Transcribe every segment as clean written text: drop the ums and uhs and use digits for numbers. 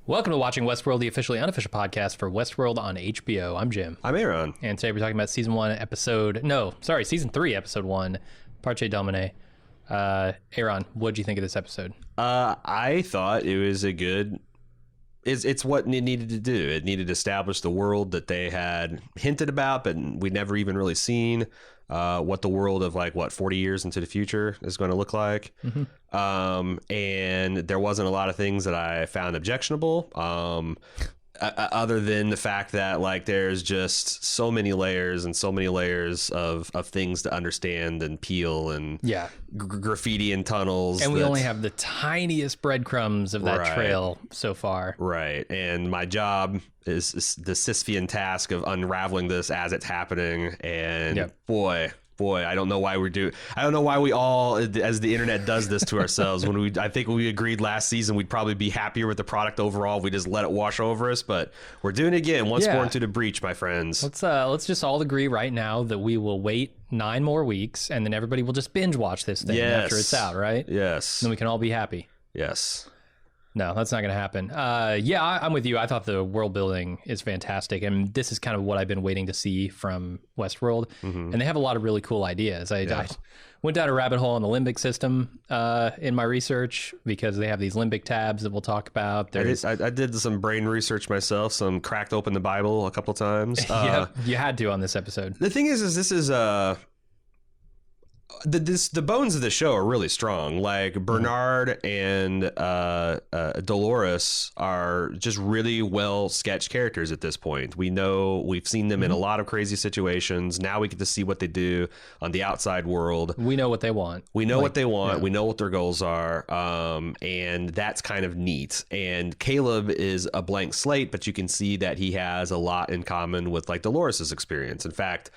Welcome to Watching Westworld, the officially unofficial podcast for Westworld on HBO. I'm Jim. I'm A.Ron. And today we're talking about season 3, episode 1, Parce Domine. A.Ron, what did you think of this episode? I thought it was a good... It's what it needed to do. It needed to establish the world that they had hinted about, but we'd never even really seen what the world of 40 years into the future is going to look like. Mm-hmm. And there wasn't a lot of things that I found objectionable, other than the fact that there's just so many layers of things to understand and peel and graffiti and tunnels. And we only have the tiniest breadcrumbs of that trail so far. Right. And my job is the Sisyphean task of unraveling this as it's happening. And boy, I don't know why we all, as the internet, does this to ourselves. I think we agreed last season we'd probably be happier with the product overall if we just let it wash over us, but we're doing it again. Once more into the breach, my friends. Let's just all agree right now that we will wait 9 more weeks, and then everybody will just binge watch this thing after it's out, right? Yes. Then we can all be happy. Yes. No, that's not going to happen. I'm with you. I thought the world building is fantastic, and this is kind of what I've been waiting to see from Westworld. Mm-hmm. And they have a lot of really cool ideas. I went down a rabbit hole on the limbic system in my research because they have these limbic tabs that we'll talk about. I did some brain research myself. Cracked open the Bible a couple times. You had to on this episode. The thing is this is the bones of the show are really strong. Bernard and Dolores are just really well sketched characters at this point. We've seen them in a lot of crazy situations. Now we get to see what they do on the outside world. We know what they want. We know what they want. Yeah. We know what their goals are. And that's kind of neat. And Caleb is a blank slate, but you can see that he has a lot in common with Dolores's experience. In fact,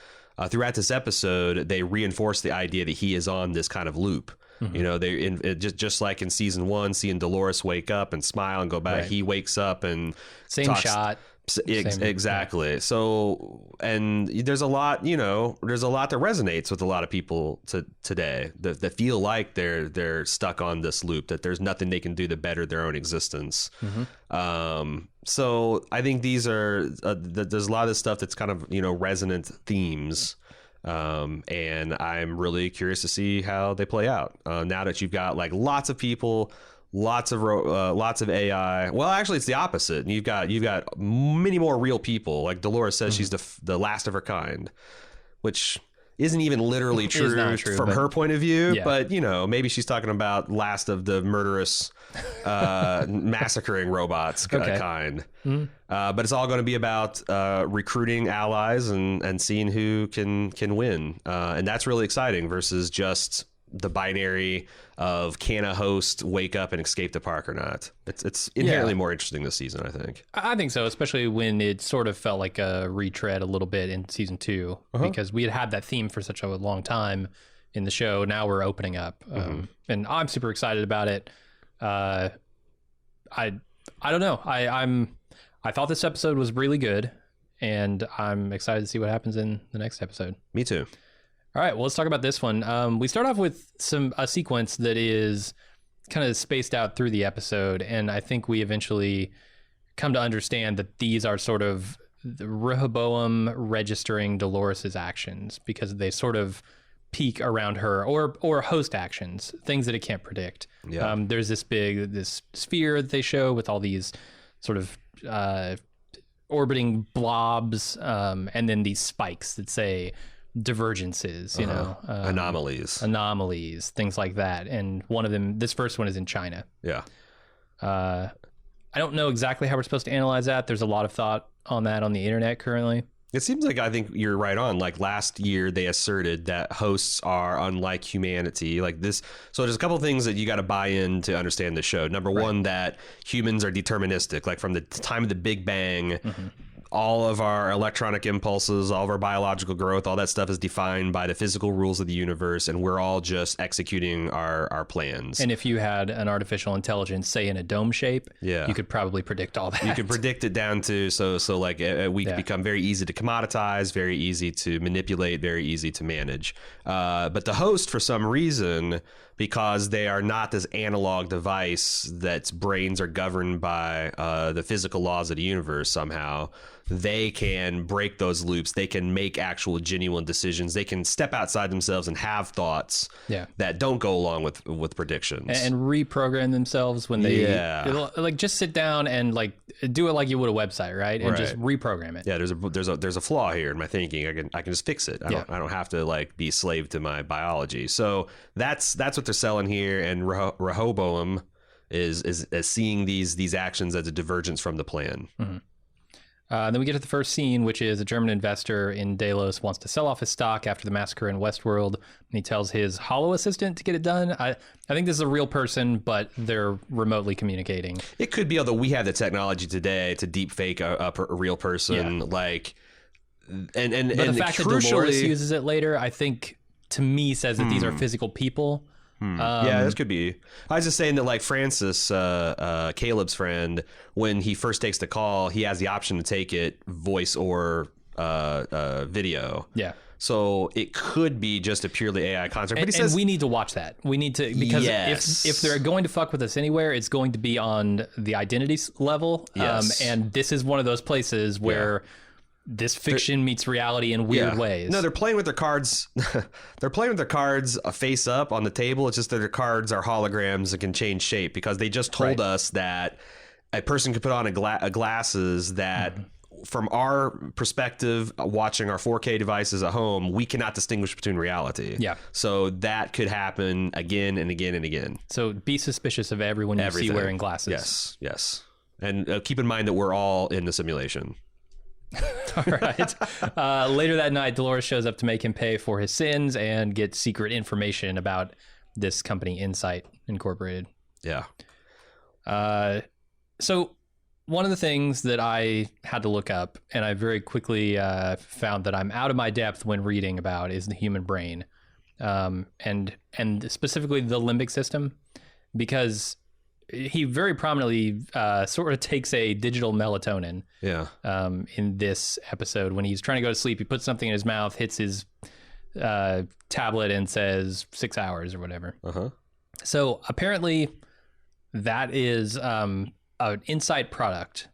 throughout this episode, they reinforce the idea that he is on this kind of loop. Mm-hmm. Just like in season 1, seeing Dolores wake up and smile and go back, he wakes up and shot. Exactly. So, and there's a lot that resonates with a lot of people today that feel like they're stuck on this loop, that there's nothing they can do to better their own existence. Mm-hmm. So I think these are there's a lot of stuff that's kind of resonant themes, and I'm really curious to see how they play out now that you've got lots of people. Lots of AI. Well, actually, it's the opposite. You've got many more real people. Like Dolores says, she's the last of her kind, which isn't even literally true from her point of view. Yeah. But maybe she's talking about last of the murderous, massacring robots kind. Mm-hmm. But it's all going to be about recruiting allies and seeing who can win, and that's really exciting versus just the binary of can a host wake up and escape the park or not. It's inherently more interesting this season, I think. I think so, especially when it sort of felt like a retread a little bit in season 2, because we had that theme for such a long time in the show. Now we're opening up, and I'm super excited about it. I don't know. I thought this episode was really good, and I'm excited to see what happens in the next episode. Me too. All right, well, let's talk about this one. We start off with a sequence that is kind of spaced out through the episode, and I think we eventually come to understand that these are sort of the Rehoboam registering Dolores's actions, because they sort of peak around her, or host actions, things that it can't predict. Yeah. There's this sphere that they show with all these sort of orbiting blobs, and then these spikes that say divergences, anomalies, things like that. And one of them, this first one, is in China. Yeah. I don't know exactly how we're supposed to analyze that. There's a lot of thought on that on the internet currently. It seems like, I think you're right on. Last year, they asserted that hosts are unlike humanity. So there's a couple of things that you got to buy in to understand the show. Number one, that humans are deterministic. From the time of the Big Bang, all of our electronic impulses, all of our biological growth, all that stuff is defined by the physical rules of the universe, and we're all just executing our plans. And if you had an artificial intelligence, say in a dome shape, you could probably predict all that. You could predict it down to, we become very easy to commoditize, very easy to manipulate, very easy to manage. But the host, for some reason, because they are not this analog device that's brains are governed by the physical laws of the universe somehow. They can break those loops. They can make actual genuine decisions. They can step outside themselves and have thoughts that don't go along with predictions. And reprogram themselves when they like just sit down and like do it like you would a website, right? And just reprogram it. Yeah, there's a flaw here in my thinking. I can just fix it. I don't have to like be a slave to my biology. So that's what they're selling here. And Rehoboam is seeing these actions as a divergence from the plan. Mm-hmm. Then we get to the first scene, which is a German investor in Delos wants to sell off his stock after the massacre in Westworld. And he tells his hollow assistant to get it done. I think this is a real person, but they're remotely communicating. It could be, although we have the technology today to deep fake a real person. Like, but the fact that Dolores uses it later, I think, to me, says that these are physical people. Yeah, this could be. I was just saying that, like, Francis, Caleb's friend, when he first takes the call, he has the option to take it voice or video. Yeah. So it could be just a purely AI construct. But he says, and we need to watch that. We need to, because if they're going to fuck with us anywhere, it's going to be on the identity level. Yes. And this is one of those places where this fiction meets reality in weird ways. No, they're playing with their cards. They're playing with their cards face up on the table. It's just that their cards are holograms and can change shape, because they just told us that a person could put on a glasses that, from our perspective, watching our 4K devices at home, we cannot distinguish between reality. Yeah. So that could happen again and again and again. So be suspicious of everyone you see wearing glasses. Yes. And keep in mind that we're all in the simulation. All right. Later that night, Dolores shows up to make him pay for his sins and get secret information about this company, Insight Incorporated. Yeah. So one of the things that I had to look up, and I very quickly found that I'm out of my depth when reading about, is the human brain, and specifically the limbic system, because he very prominently sort of takes a digital melatonin in this episode. When he's trying to go to sleep, he puts something in his mouth, hits his tablet, and says 6 hours or whatever. So apparently that is an Insight product.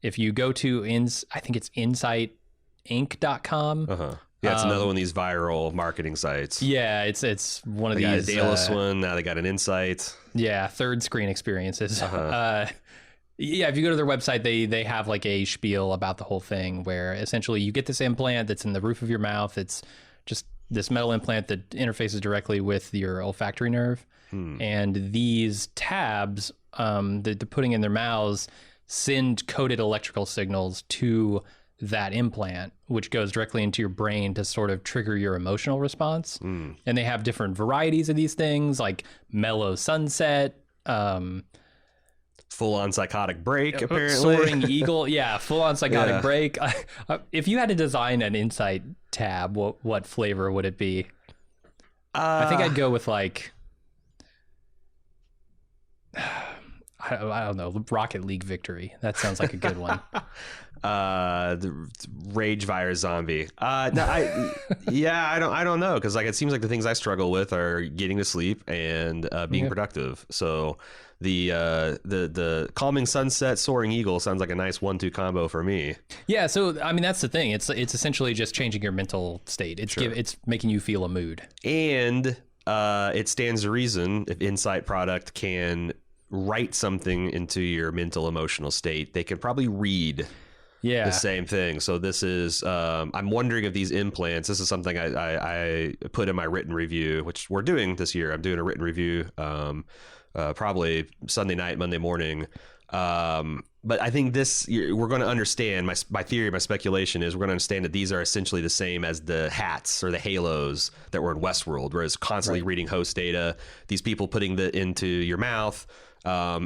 If you go to, I think it's insightinc.com. Yeah, it's another one of these viral marketing sites. Yeah, it's one of these. They got a Delos one, now they got an Insight. Yeah, third screen experiences. Yeah, if you go to their website, they have like a spiel about the whole thing, where essentially you get this implant that's in the roof of your mouth. It's just this metal implant that interfaces directly with your olfactory nerve. And these tabs that they're putting in their mouths send coded electrical signals to that implant, which goes directly into your brain to sort of trigger your emotional response. And they have different varieties of these things, like mellow sunset, full-on psychotic break, apparently. Soaring eagle. Yeah, full-on psychotic break. If you had to design an Insight tab, what flavor would it be? I think I'd go with like, I don't know, Rocket League victory. That sounds like a good one. The rage virus zombie. I don't know, because like it seems like the things I struggle with are getting to sleep and being productive. So the calming sunset, soaring eagle sounds like a nice 1-2 combo for me. Yeah. So I mean, that's the thing. It's essentially just changing your mental state. It's making you feel a mood. And it stands to reason, if Insight product can write something into your mental emotional state, they can probably read the same thing. So this is, I'm wondering if these implants, this is something I put in my written review, which we're doing this year. I'm doing a written review, probably Sunday night, Monday morning. But I think we're going to understand, my theory, my speculation is we're going to understand that these are essentially the same as the hats or the halos that were in Westworld, where it's constantly reading host data. These people putting that into your mouth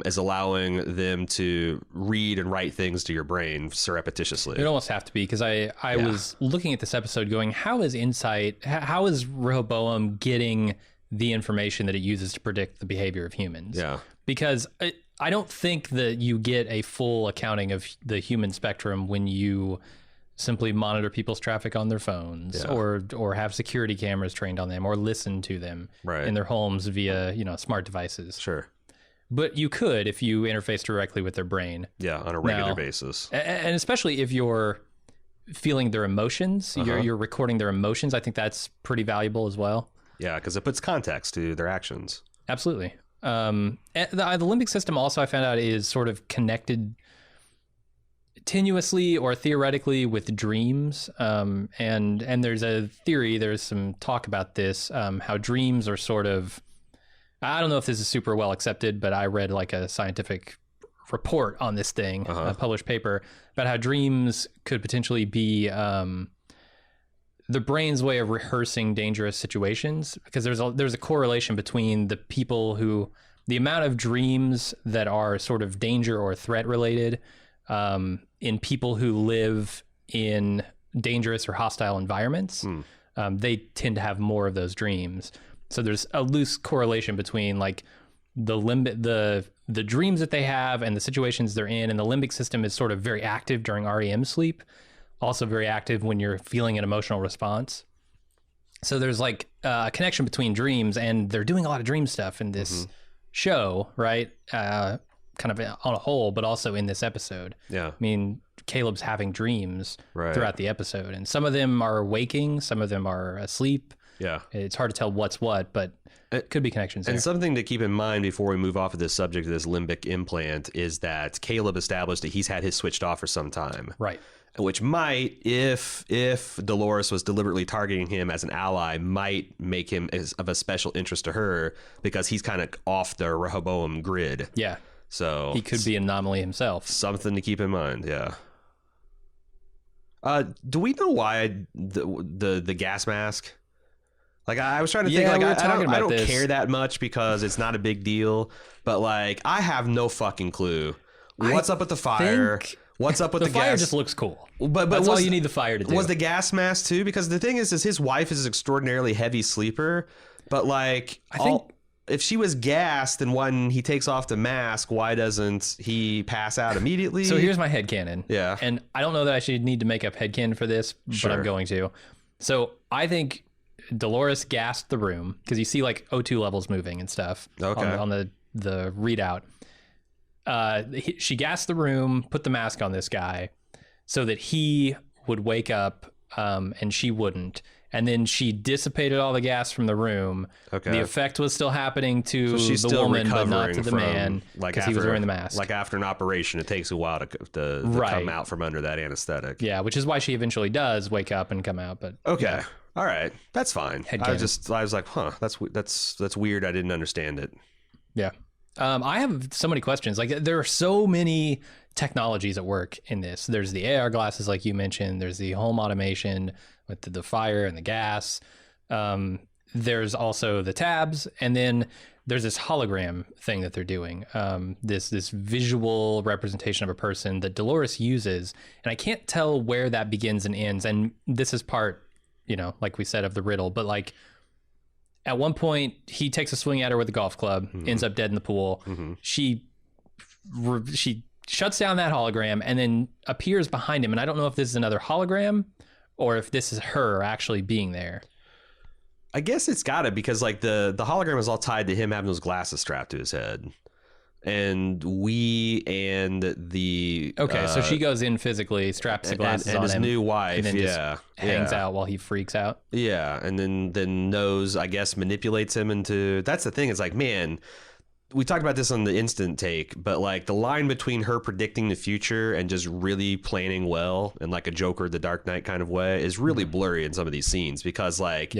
is allowing them to read and write things to your brain surreptitiously. It almost have to be, because I was looking at this episode going, how is Rehoboam getting the information that it uses to predict the behavior of humans? Yeah. Because I don't think that you get a full accounting of the human spectrum when you simply monitor people's traffic on their phones, or have security cameras trained on them, or listen to them in their homes via, smart devices. Sure. But you could if you interface directly with their brain. Yeah, on a regular basis. And especially if you're feeling their emotions, you're recording their emotions. I think that's pretty valuable as well. Yeah, because it puts context to their actions. Absolutely. And the limbic system also, I found out, is sort of connected tenuously or theoretically with dreams. And there's a theory, there's some talk about this, how dreams are sort of, I don't know if this is super well accepted, but I read like a scientific report on this thing, a published paper, about how dreams could potentially be the brain's way of rehearsing dangerous situations, because there's a correlation between the amount of dreams that are sort of danger or threat related in people who live in dangerous or hostile environments. They tend to have more of those dreams. So there's a loose correlation between like the dreams that they have and the situations they're in, and the limbic system is sort of very active during REM sleep, also very active when you're feeling an emotional response. So there's like a connection between dreams, and they're doing a lot of dream stuff in this show, right? Kind of on a whole, but also in this episode. Yeah. I mean, Caleb's having dreams throughout the episode, and some of them are waking, some of them are asleep. Yeah. It's hard to tell what's what, but it could be connections there. And something to keep in mind before we move off of this subject of this limbic implant is that Caleb established that he's had his switched off for some time. Right. Which might, if Dolores was deliberately targeting him as an ally, might make him of a special interest to her, because he's kind of off the Rehoboam grid. Yeah. So he could be an anomaly himself. Something to keep in mind, yeah. Do we know why the gas mask? Like, I was trying to think, like, I don't care that much because it's not a big deal, but like, I have no fucking clue. What's up with the fire? What's up with the gas? The fire just looks cool. But that's all you need the fire to do. Was the gas mask too? Because the thing is his wife is an extraordinarily heavy sleeper, but like, I think if she was gassed, then when he takes off the mask, why doesn't he pass out immediately? So here's my headcanon. Yeah. And I don't know that I should need to make up headcanon for this, but I'm going to. So I think Dolores gassed the room, because you see like O2 levels moving and stuff on the readout. She gassed the room, put the mask on this guy so that he would wake up and she wouldn't. And then she dissipated all the gas from the room. Okay. The effect was still happening to the woman, but not to the man, because he was wearing the mask. Like after an operation, it takes a while to come out from under that anesthetic. Yeah, which is why she eventually does wake up and come out. But okay. All right, that's fine. I was like, huh, that's weird. I didn't understand it. Yeah. I have so many questions. Like, there are so many technologies at work in this. There's the AR glasses, like you mentioned. There's the home automation with the fire and the gas. There's also the tabs, and then there's this hologram thing that they're doing. This visual representation of a person that Dolores uses, and I can't tell where that begins and ends. And this is part, like we said, of the riddle. But like, at one point, he takes a swing at her with a golf club, ends up dead in the pool. She shuts down that hologram and then appears behind him. And I don't know if this is another hologram or if this is her actually being there. I guess it's got to, because like the hologram is all tied to him having those glasses strapped to his head. And so she goes in physically, straps the glasses on him, his new wife, and then hangs out while he freaks out. Yeah, and then knows, I guess, manipulates him into. That's the thing. It's like, man, we talked about this on the instant take, but like the line between her predicting the future and just really planning well in like a Joker, the Dark Knight kind of way is really blurry in some of these scenes, because like,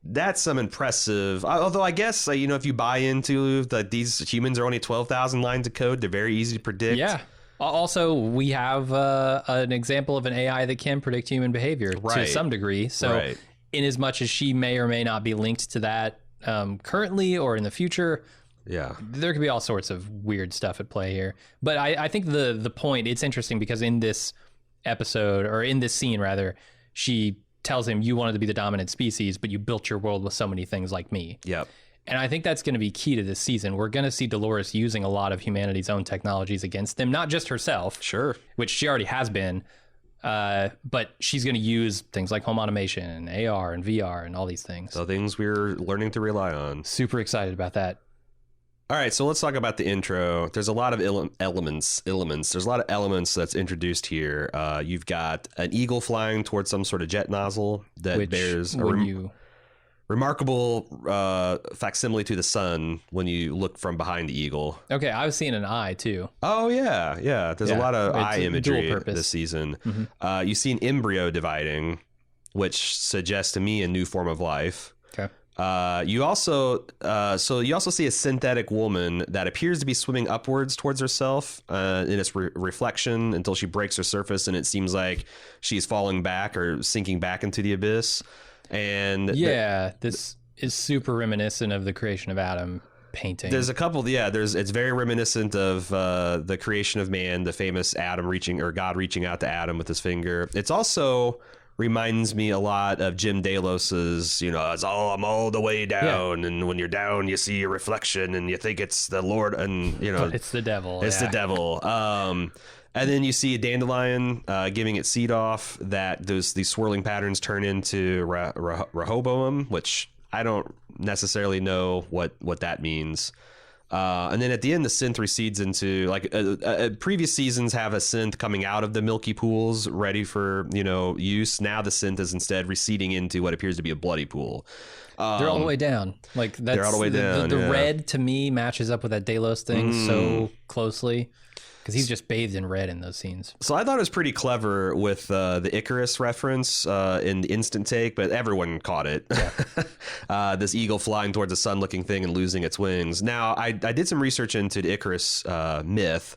that's some impressive. Although I guess if you buy into that these humans are only 12,000 lines of code, they're very easy to predict. Yeah. Also, we have an example of an AI that can predict human behavior to some degree. So, in as much as she may or may not be linked to that currently or in the future, there could be all sorts of weird stuff at play here. But I think the point, it's interesting because in this episode, or in this scene rather, she tells him, you wanted to be the dominant species, but you built your world with so many things like me. Yep. And I think that's going to be key to this season. We're going to see Dolores using a lot of humanity's own technologies against them, not just herself, which she already has been, But she's going to use things like home automation and AR and VR and all these things. So things we're learning to rely on. Super excited about that. All right, so let's talk about the intro. There's a lot of elements. There's a lot of elements that's introduced here. You've got an eagle flying towards some sort of jet nozzle that bears a remarkable facsimile to the sun when you look from behind the eagle. Okay, I was seeing an eye too. Oh, yeah. There's a lot of eye imagery dual purpose this season. Mm-hmm. You see an embryo dividing, which suggests to me a new form of life. Okay. You also see a synthetic woman that appears to be swimming upwards towards herself in its reflection until she breaks her surface, and it seems like she's falling back or sinking back into the abyss. And this is super reminiscent of the creation of Adam painting. There's a couple. It's very reminiscent of the creation of man, the famous God reaching out to Adam with his finger. It's also reminds me a lot of Jim Dalos's, I'm all the way down, and when you're down, you see your reflection, and you think it's the Lord, and it's the devil. It's the devil. And then you see a dandelion giving its seed off. That these swirling patterns turn into Rehoboam, which I don't necessarily know what that means. And then at the end, the synth recedes into previous seasons have a synth coming out of the milky pools ready for use. Now the synth is instead receding into what appears to be a bloody pool. They're all the way down. They're all the way down. The red to me matches up with that Delos thing so closely. Because he's just bathed in red in those scenes. So I thought it was pretty clever with the Icarus reference in the instant take, but everyone caught it. Yeah. This eagle flying towards the sun-looking thing and losing its wings. Now, I did some research into the Icarus myth.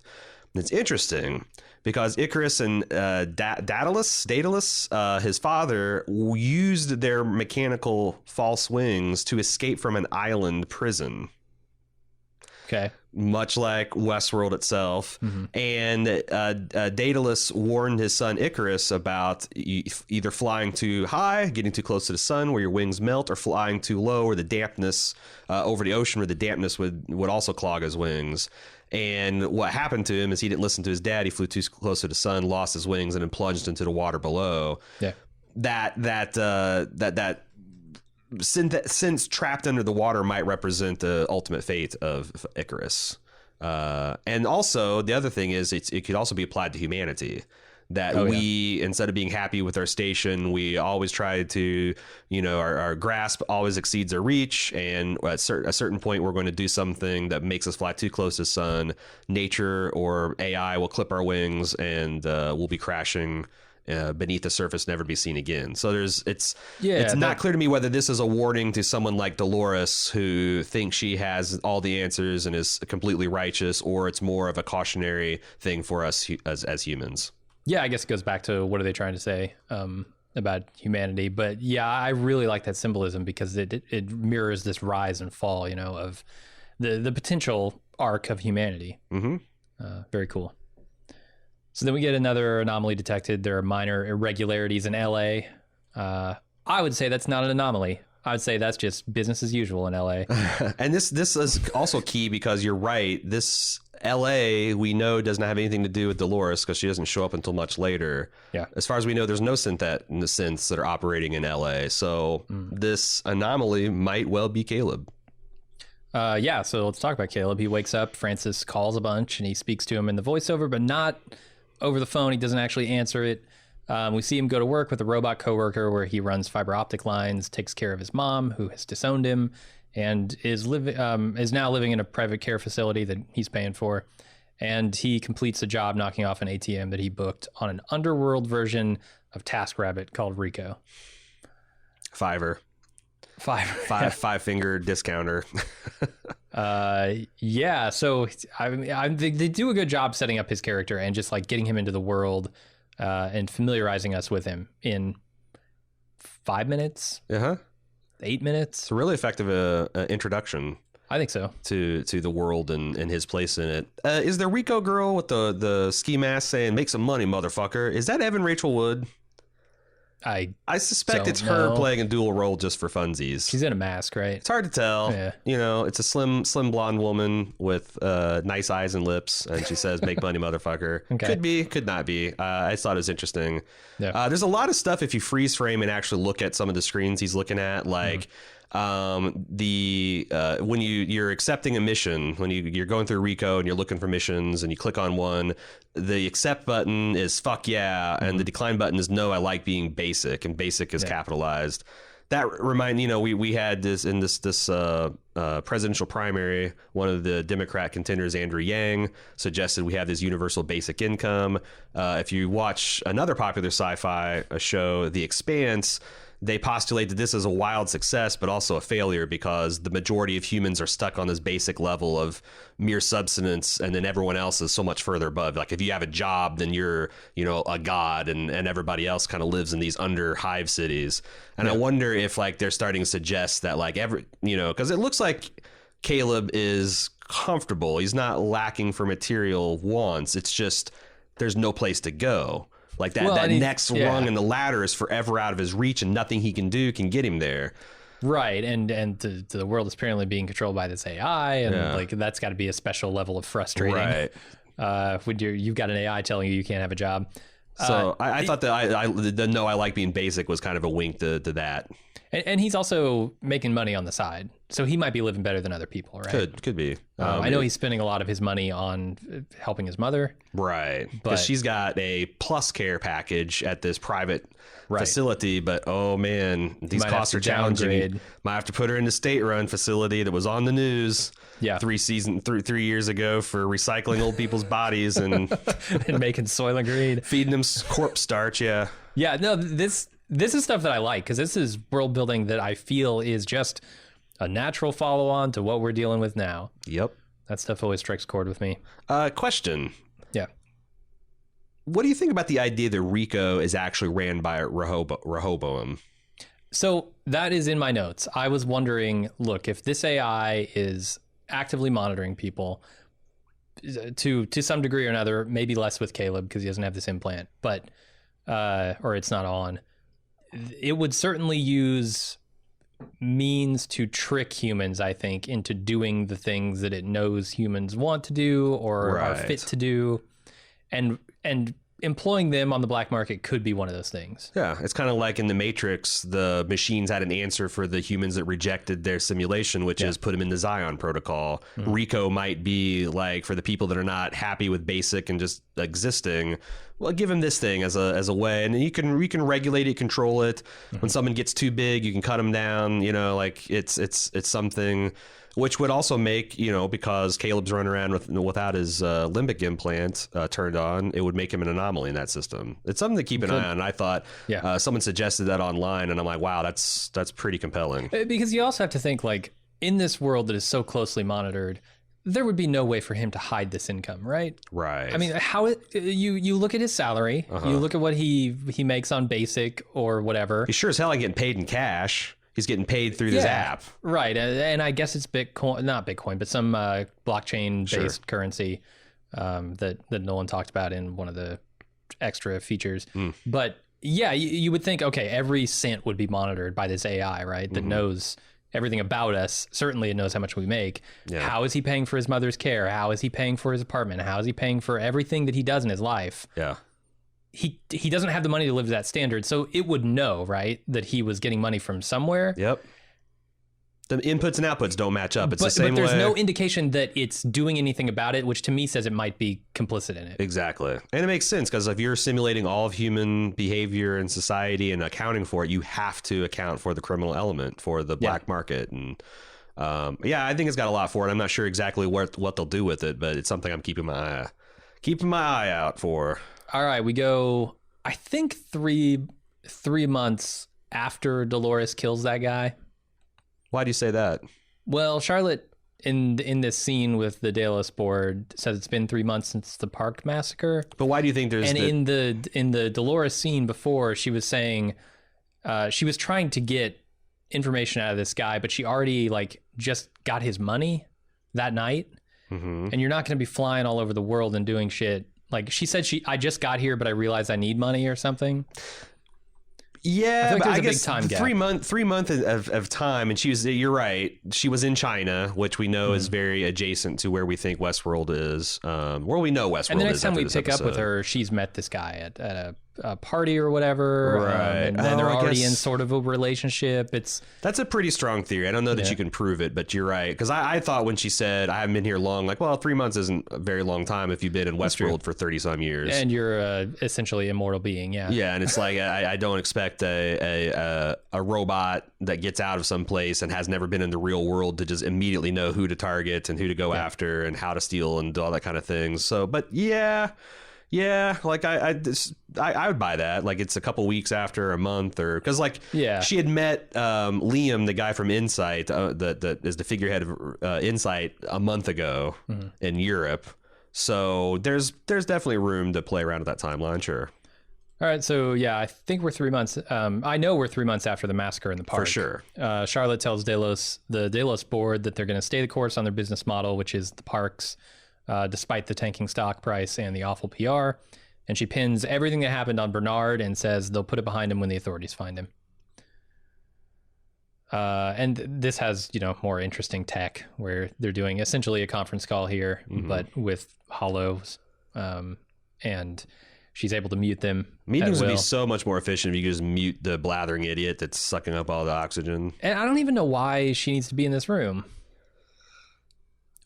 It's interesting because Icarus and Daedalus, his father, used their mechanical false wings to escape from an island prison. Okay. Much like Westworld itself. Mm-hmm. And Daedalus warned his son Icarus about either flying too high, getting too close to the sun where your wings melt, or flying too low where the dampness over the ocean where the dampness would also clog his wings. And what happened to him is he didn't listen to his dad. He flew too close to the sun, lost his wings, and then plunged into the water below. Yeah. That since trapped under the water might represent the ultimate fate of Icarus. And also, the other thing is it could also be applied to humanity. That instead of being happy with our station, we always try to, our grasp always exceeds our reach. And at a certain point, we're going to do something that makes us fly too close to the sun. Nature or AI will clip our wings and we'll be crashing beneath the surface, never be seen again. So it's not clear to me whether this is a warning to someone like Dolores who thinks she has all the answers and is completely righteous, or it's more of a cautionary thing for us as humans. Yeah, I guess it goes back to what are they trying to say about humanity. But yeah, I really like that symbolism because it mirrors this rise and fall, of the potential arc of humanity. Mm-hmm. Very cool. So then we get another anomaly detected. There are minor irregularities in LA. I would say that's not an anomaly. I would say that's just business as usual in LA. And this is also key because you're right. This LA, we know, does not have anything to do with Dolores because she doesn't show up until much later. Yeah. As far as we know, there's no synths that are operating in LA. So this anomaly might well be Caleb. Yeah, so let's talk about Caleb. He wakes up, Francis calls a bunch, and he speaks to him in the voiceover, but not over the phone. He doesn't actually answer it. We see him go to work with a robot coworker where he runs fiber optic lines, takes care of his mom, who has disowned him, and is now living in a private care facility that he's paying for. And he completes a job knocking off an ATM that he booked on an underworld version of TaskRabbit called Rico. Five finger discounter. Yeah. So they do a good job setting up his character and just like getting him into the world and familiarizing us with him in 5 minutes. 8 minutes. It's a really effective introduction. I think so. To the world and his place in it. Is the Rico girl with the ski mask saying "Make some money, motherfucker"? Is that Evan Rachel Wood? I suspect it's don't her know. playing a dual role just for funsies. She's in a mask, right? It's hard to tell. Yeah. You know, it's a slim blonde woman with nice eyes and lips, and she says, "Make money, motherfucker." Okay. Could be, could not be. I just thought it was interesting. Yeah. There's a lot of stuff if you freeze frame and actually look at some of the screens he's looking at, like when you're accepting a mission, when you're going through Rico and you're looking for missions and you click on one, the accept button is fuck yeah, and the decline button is no, I like being basic, and basic is capitalized. That we had this in this presidential primary. One of the Democrat contenders, Andrew Yang, suggested we have this universal basic income. If you watch another popular sci-fi show, The Expanse, they postulate that this is a wild success, but also a failure because the majority of humans are stuck on this basic level of mere subsistence, and then everyone else is so much further above. Like if you have a job, then you're, a god, and everybody else kind of lives in these under hive cities. And I wonder if like they're starting to suggest that like because it looks like Caleb is comfortable. He's not lacking for material wants. It's just there's no place to go. Like that next rung in the ladder is forever out of his reach, and nothing he can do can get him there. Right, and the world is apparently being controlled by this AI, and like that's got to be a special level of frustrating. Right. When you've got an AI telling you can't have a job. So I thought that the no, I like being basic was kind of a wink to that. And he's also making money on the side, so he might be living better than other people, right? Could be. I know he's spending a lot of his money on helping his mother. Right, because she's got a plus care package at this private facility, but oh man, these costs are challenging. Might have to put her in the state-run facility that was on the news 3 years ago for recycling old people's bodies and and making Soylent Green, feeding them corpse starch. Yeah, no, this is stuff that I like, because this is world building that I feel is just a natural follow-on to what we're dealing with now. Yep. That stuff always strikes a chord with me. Question. Yeah. What do you think about the idea that Rico is actually ran by Rehoboam? So that is in my notes. I was wondering, look, if this AI is actively monitoring people to some degree or another, maybe less with Caleb because he doesn't have this implant, but or it's not on. It would certainly use means to trick humans, I think, into doing the things that it knows humans want to do or are fit to do. And employing them on the black market could be one of those things. Yeah, it's kind of like in the Matrix, the machines had an answer for the humans that rejected their simulation, which is put them in the Zion protocol. Rico might be like for the people that are not happy with basic and just existing. Well, give him this thing as a way, and you can regulate it, control it. When someone gets too big, you can cut them down. Like it's something. Which would also make, because Caleb's running around without his limbic implant turned on, it would make him an anomaly in that system. It's something to keep an eye on. And I thought someone suggested that online, and I'm like, wow, that's pretty compelling. Because you also have to think, like, in this world that is so closely monitored, there would be no way for him to hide this income, right? Right. I mean, you look at his salary, you look at what he makes on basic or whatever. He sure as hell ain't getting paid in cash. He's getting paid through this app. Right. And I guess it's Bitcoin, not Bitcoin, but some blockchain-based currency that Nolan talked about in one of the extra features. But yeah, you would think, okay, every cent would be monitored by this AI, right? That knows everything about us. Certainly it knows how much we make. Yeah. How is he paying for his mother's care? How is he paying for his apartment? How is he paying for everything that he does in his life? Yeah. He doesn't have the money to live to that standard, so it would know, right, that he was getting money from somewhere. Yep. The inputs and outputs don't match up. It's the same way. But there's no indication that it's doing anything about it, which to me says it might be complicit in it. Exactly. And it makes sense, because if you're simulating all of human behavior in society and accounting for it, you have to account for the criminal element, for the black market. And I think it's got a lot for it. I'm not sure exactly what they'll do with it, but it's something I'm keeping my eye out for. All right, we go, I think 3 months after Dolores kills that guy. Why do you say that? Well, Charlotte, in this scene with the Delos board, says it's been 3 months since the Park massacre. But why do you think there's... And in the Dolores scene before, she was saying she was trying to get information out of this guy, but she already just got his money that night. And you're not going to be flying all over the world and doing shit. Like she said, I just got here, but I realized I need money or something. Yeah, but there's I a big guess time gap. 3 months of time, and you're right. She was in China, which we know is very adjacent to where we think Westworld is. Where we know Westworld is. And the next time we this pick up with episode. her, she's met this guy at a party or whatever. Right. And then they're I already in guess- sort of a relationship. That's a pretty strong theory. I don't know that you can prove it, but you're right. Because I thought when she said, I haven't been here long, like, well, 3 months isn't a very long time if you've been in Westworld for 30-some years. And you're essentially a mortal being, yeah. Yeah, and it's like I don't expect a robot that gets out of some place and has never been in the real world to just immediately know who to target and who to go after and how to steal and do all that kind of things. So, but yeah, like I would buy that. Like it's a couple weeks after, a month, or because like she had met Liam, the guy from Insight, that is the figurehead of Insight, a month ago in Europe. So there's definitely room to play around with that timeline. Sure. All right, so yeah, I think we're 3 months. I know we're 3 months after the massacre in the park. For sure. Charlotte tells the Delos board that they're going to stay the course on their business model, which is the parks, despite the tanking stock price and the awful PR. And she pins everything that happened on Bernard and says they'll put it behind him when the authorities find him. And this has, more interesting tech where they're doing essentially a conference call here, but with hollows, and she's able to mute them. Meetings would be so much more efficient if you could just mute the blathering idiot that's sucking up all the oxygen. And I don't even know why she needs to be in this room.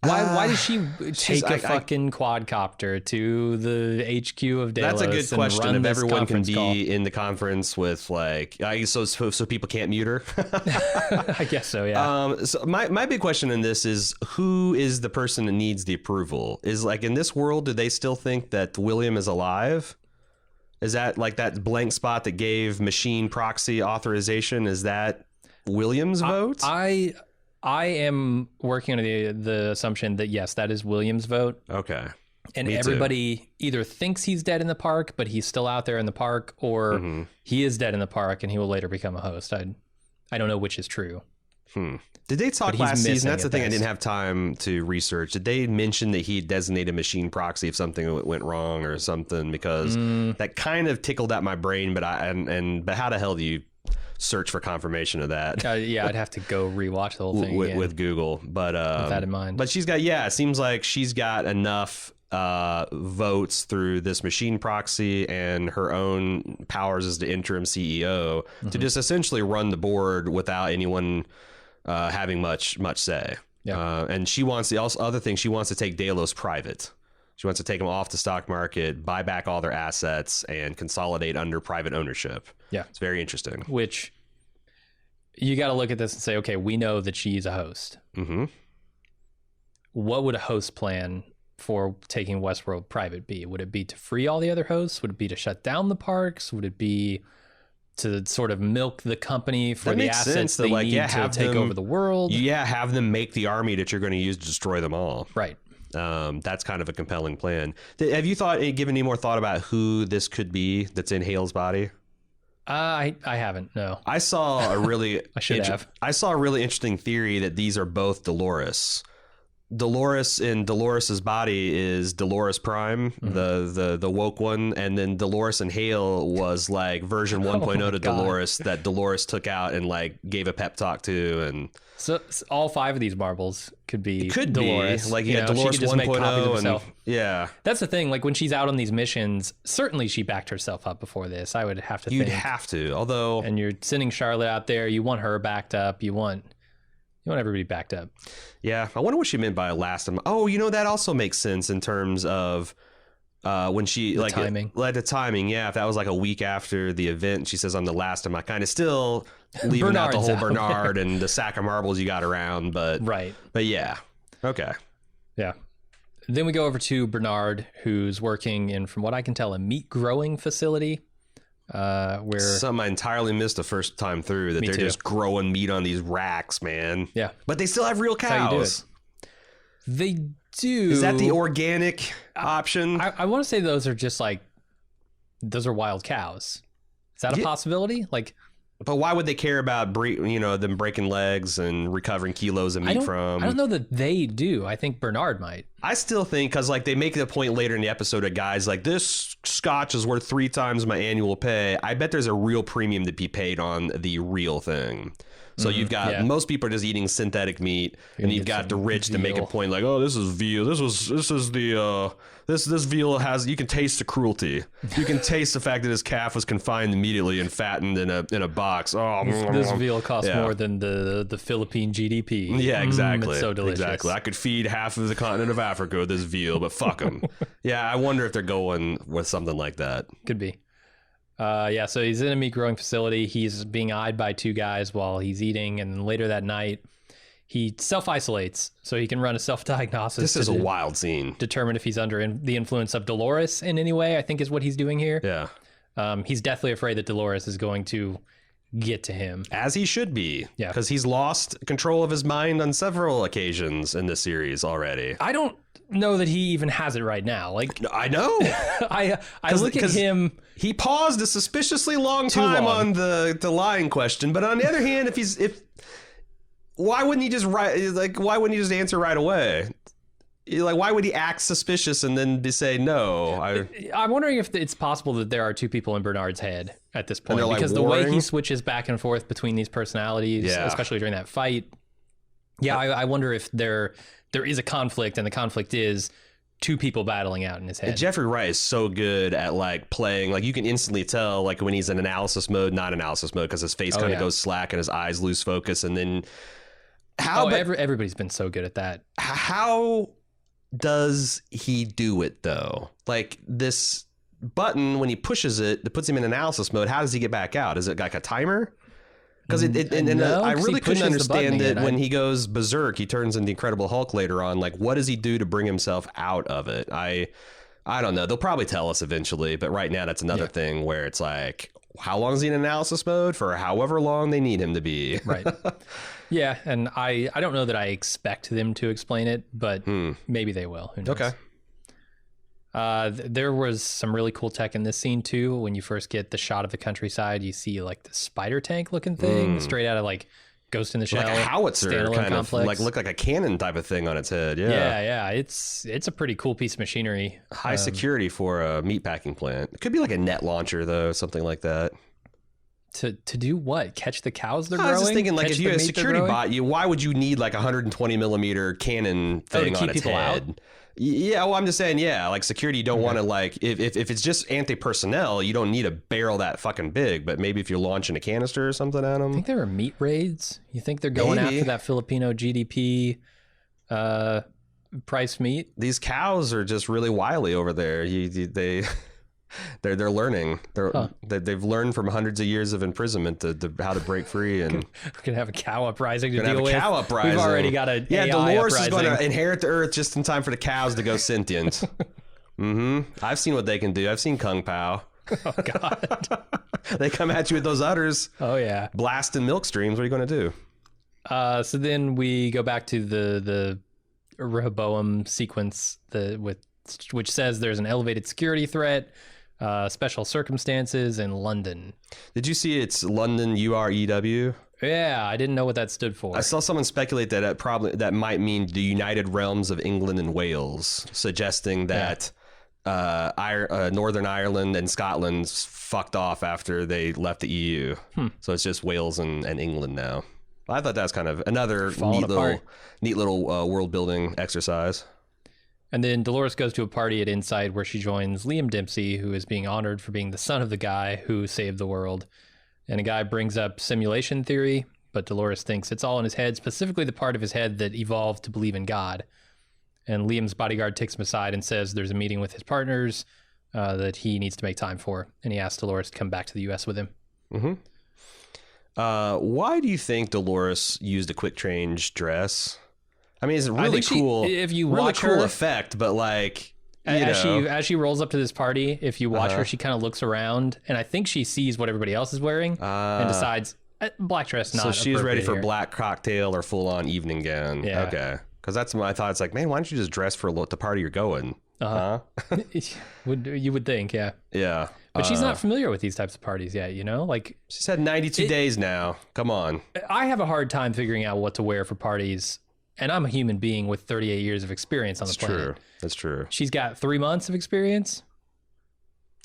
Why does she take a fucking quadcopter to the HQ of Delos? That's a good question. If everyone can be call? in the conference with like, so people can't mute her. I guess so. Yeah. So my big question in this is, who is the person that needs the approval? Is like in this world, do they still think that William is alive? Is that like that blank spot that gave machine proxy authorization? Is that William's vote? I am working on the assumption that yes, that is William's vote. Okay. And everybody either thinks he's dead in the park, but he's still out there in the park, or he is dead in the park and he will later become a host. I don't know which is true. Did they talk last season? That's the thing I didn't have time to research. Did they mention that he designated machine proxy if something went wrong or something? Because that kind of tickled at my brain, but but how the hell do you search for confirmation of that? Yeah, I'd have to go rewatch the whole thing with Google, but with that in mind. But she's got it seems like she's got enough votes through this machine proxy and her own powers as the interim CEO to just essentially run the board without anyone having much say. And she wants other thing, she wants to take Delos private. She wants to take them off the stock market, buy back all their assets, and consolidate under private ownership. Yeah. It's very interesting. Which you got to look at this and say, okay, we know that she's a host. What would a host plan for taking Westworld private be? Would it be to free all the other hosts? Would it be to shut down the parks? Would it be to sort of milk the company for the assets they need to take over the world? Yeah, have them make the army that you're going to use to destroy them all. Right. That's kind of a compelling plan. Have you given any more thought about who this could be that's in Hale's body? I haven't. No. I saw a really I should have. I saw a really interesting theory that these are both Dolores. Dolores in Dolores's body is Dolores Prime, the woke one, and then Dolores in Hale was like version 1.0 to Dolores that Dolores took out and like gave a pep talk to, and so all 5 of these marbles could be Dolores. Like Dolores 1.0 and yeah. That's the thing. Like when she's out on these missions, certainly she backed herself up before this. I would have to. You'd have to, although. And you're sending Charlotte out there. You want her backed up. You want everybody backed up. Yeah, I wonder what she meant by last time. Oh, that also makes sense in terms of when she the timing. The timing. Yeah, if that was like a week after the event, she says on the last time, I kind of still leaving out the whole Bernard and the sack of marbles you got around, but right. But yeah, okay, yeah. Then we go over to Bernard, who's working in, from what I can tell, a meat growing facility. Where something I entirely missed the first time through, that they're just growing meat on these racks, man. Yeah, but they still have real cows. That's how you do it. They do. Is that the organic option? I want to say those are just like, those are wild cows. Is that a possibility? Like, but why would they care about them breaking legs and recovering kilos of meat from? I don't know that they do. I think Bernard might. I still think, because like they make the point later in the episode of guys like, this scotch is worth 3 times my annual pay. I bet there's a real premium to be paid on the real thing. So you've got most people are just eating synthetic meat, and you've got the rich to make a point like, oh, this is veal. This is the this veal has, you can taste the cruelty. You can taste the fact that his calf was confined immediately and fattened in a box. Oh, this veal costs more than the Philippine GDP. Yeah, exactly. It's so delicious. Exactly. I could feed half of the continent of Africa with this veal, but fuck them. Yeah, I wonder if they're going with something like that. Could be. So he's in a meat growing facility. He's being eyed by 2 guys while he's eating, and then later that night he self-isolates so he can run a self-diagnosis. This is a wild scene. Determine if he's under the influence of Dolores in any way, I think is what he's doing here. Yeah. He's deathly afraid that Dolores is going to get to him. As he should be. Yeah. Because he's lost control of his mind on several occasions in this series already. I don't know that he even has it right now. Like, I know. I look at him. He paused a suspiciously long time on the lying question, but on the other hand, why wouldn't he just why wouldn't he just answer right away? Like, why would he act suspicious and then say no? I'm wondering if it's possible that there are 2 people in Bernard's head at this point, because the way he switches back and forth between these personalities, especially during that fight. Yeah, I wonder if there is a conflict, and the conflict is 2 people battling out in his head. Jeffrey Wright is so good at like playing, like you can instantly tell like when he's in analysis mode, not analysis mode, because his face kind of goes slack and his eyes lose focus, and then everybody's been so good at that. How does he do it though? Like this button, when he pushes it, that puts him in analysis mode. How does he get back out? Is it like a timer? Because I really couldn't understand it when he goes berserk. He turns into the Incredible Hulk later on. Like, what does he do to bring himself out of it? I don't know. They'll probably tell us eventually, but right now that's another thing where it's like, how long is he in analysis mode? For however long they need him to be. Right. Yeah, and I don't know that I expect them to explain it, but maybe they will. Who knows? Okay. There was some really cool tech in this scene too. When you first get the shot of the countryside, you see like the spider tank looking thing straight out of like Ghost in the Shell, like a howitzer kind complex. of, like look like a cannon type of thing on its head. Yeah. It's a pretty cool piece of machinery. High security for a meatpacking plant. It could be like a net launcher though, something like that. To do what? Catch the cows they're growing? I was just thinking, like, if you had a security bot, why would you need like a 120 millimeter cannon thing on its head? Out? Yeah, well, I'm just saying, like security, you don't want to like, if it's just anti-personnel, you don't need a barrel that fucking big, but maybe if you're launching a canister or something at them. I think there are meat raids. You think they're going after that Filipino GDP price meat? These cows are just really wily over there. They're learning. They've learned from hundreds of years of imprisonment how to break free. And we're gonna have a cow uprising to deal with. Cow uprising. We've already got a AI Dolores uprising. is going to inherit the earth just in time for the cows to go sentient. I've seen what they can do. I've seen Kung Pao. Oh God! They come at you with those udders. Oh yeah, blasting milk streams. What are you going to do? So then we go back to the Rehoboam sequence, which says there's an elevated security threat. Special circumstances in London. Did you see it's London UREW? Yeah, I didn't know what that stood for. I saw someone speculate that that might mean the United Realms of England and Wales, suggesting that Northern Ireland and Scotland fucked off after they left the EU. So it's just Wales and England now. I thought that was kind of another neat little world building exercise. And then Dolores goes to a party at Inside where she joins Liam Dempsey, who is being honored for being the son of the guy who saved the world. And a guy brings up simulation theory, but Dolores thinks it's all in his head, specifically the part of his head that evolved to believe in God. And Liam's bodyguard takes him aside and says there's a meeting with his partners that he needs to make time for. And he asks Dolores to come back to the U.S. with him. Why do you think Dolores used a quick change dress? I mean, it's really cool. If you watch her, effect, but like as she rolls up to this party, if you watch her, she kind of looks around, and I think she sees what everybody else is wearing and decides black dress not. So she's ready for black cocktail or full on evening gown. Yeah. Okay, because that's my thought. It's like, man, why don't you just dress for the party you're going? You would think, yeah. Yeah. But she's not familiar with these types of parties yet, you know? Like, she's had 92 days now. Come on. I have a hard time figuring out what to wear for parties and I'm a human being with 38 years of experience on the planet. True. That's true. She's got 3 months of experience.